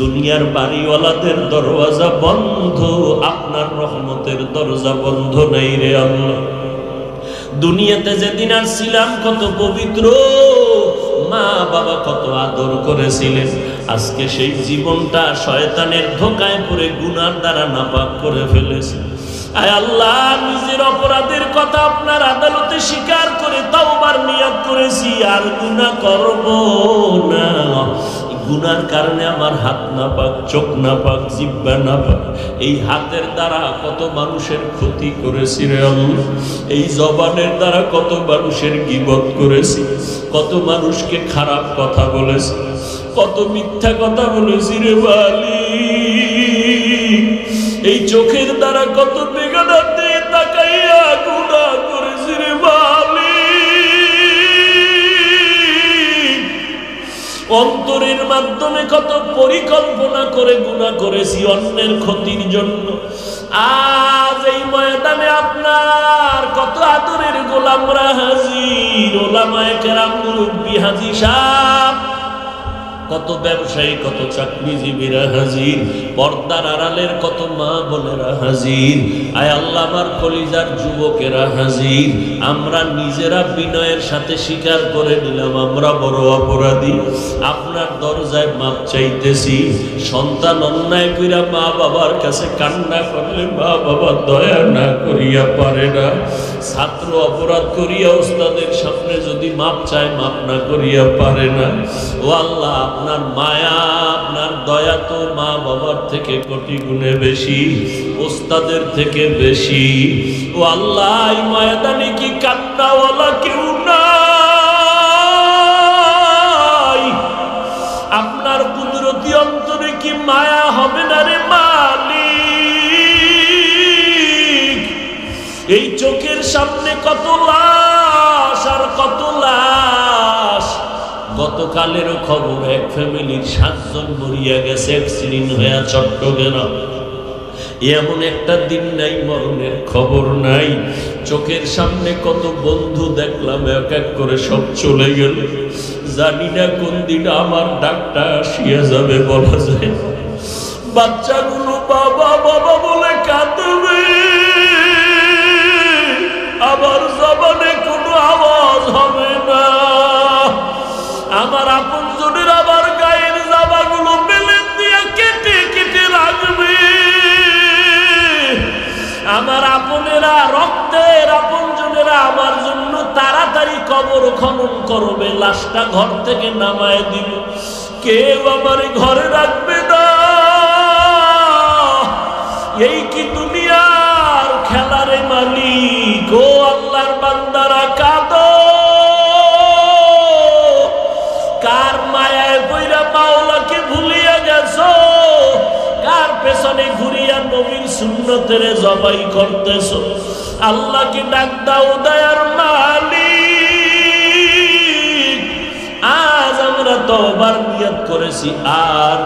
দুনিয়ার বাড়িওয়ালাদের দরওয়াজা বন্ধ, আপনার রহমতের দরজা বন্ধ নাই রে আল্লাহ। দুনিয়াতে যেদিন আসছিলাম কত পবিত্র, মা বাবা কত আদর করেছিলেন, আজকে সেই জীবনটা শয়তানের ধোঁকায় পড়ে গুনার দ্বারা নাপাক করে ফেলেছে। আয় আল্লাহ, নিজের অপরাধের কথা আপনার আদালতে স্বীকার করে তওবার নিয়ত করেছি, আর গুনাহ করব না। গুনার কারণে আমার হাত নাপাক, চোখ নাপাক, জিহ্বা নাপাক। এই হাতের দ্বারা কত মানুষের ক্ষতি করেছি রে আল্লাহ। এই জবানের দ্বারা কত মানুষের গীবত করেছি, কত মানুষকে খারাপ কথা বলেছি, কত মিথ্যা কথা বলেছি রে মালিক। এই চোখের দ্বারা কত বেগানার দিয়ে তাকাইয়া গুনাহ করেছি রে মালিক। অন্তরের মাধ্যমে কত পরিকল্পনা করে গুনাহ করেছি অন্যের ক্ষতির জন্য। আজ এই ময়দানে আপনার কত আদরের গোলামরা হাজির, ওলামায়ে কেরাম, মুরব্বি, হাজী সাহেব, কত ব্যবসায়ী, কত চাকরিজীবীরা হাজির, পর্দার আড়ালের কত মা বোনেরা হাজির। আয় আল্লাহ, আমার কলিজার যুবকেরা হাজির। আমরা নিজেরা বিনয়ের সাথে স্বীকার করে নিলাম আমরা বড় অপরাধী, আপনার দরজায় মাপ চাইতেছি। সন্তান অন্যায় কইরা মা বাবার কাছে কান্না করলে মা বাবা দয়া না করিয়া পারে না। ছাত্র অপরাধ করিয়া ওস্তাদের সামনে যদি মাপ চায়, মাপ না করিয়া পারে না। ও আল্লাহ, আপনার মায়া, আপনার দয়া তো মা বাবার থেকে কোটি গুণে বেশি, ওস্তাদের থেকে বেশি। ও আল্লাহ, এই ময়দানে কি কান্নাওয়ালা কেউ নাই? আপনার কুদরতি অন্তরে কি মায়া হবে না রে মালিক? এই চোখের সামনে কত লাশ আর কত লাশ। গতকাল গতকালেরও খবর, এক ফ্যামিলির 7 জন মরিয়া গেছে অ্যাক্সিডেন্ট হয়ে চট্টগ্রাম। এমন একটা দিন নাই মরণের খবর নাই। চোখের সামনে কত বন্ধু দেখলাম, এক এক করে সব চলে গেল। জানি না কোন দিন আমার ডাকটা আসিয়া যাবে, বলা যায়। বাচ্চাগুলো বাবা বাবা বলে কাঁদবে, আবার জবানে কোনো আওয়াজ হবে না। আমার আপনজনের আবার গায়ের জামাগুলো বেলেন দিয়ে কেটে কেটে রাখবে। আমার আপনেরা, রক্তের আপনজনেরা আমার জন্য তাড়াতাড়ি কবর খনন করবে, লাশটা ঘর থেকে নামায় দিল। কেউ আমার ঘরে রাখবে না। এই কি দুনিয়ার খেলারে মালিক? ও আল্লাহর বান্দারা কাঁদো। কার মায়ায় পইরা মাওলাকে ভুলিয়া গেছো? কার পেছনে ঘুরিয়া নবীর সুন্নতের জবাই করতেছো? আল্লাহকে ডাক দাও, দয়ার মালিক। আজ আমরা তওবার নিয়ত করেছি, আর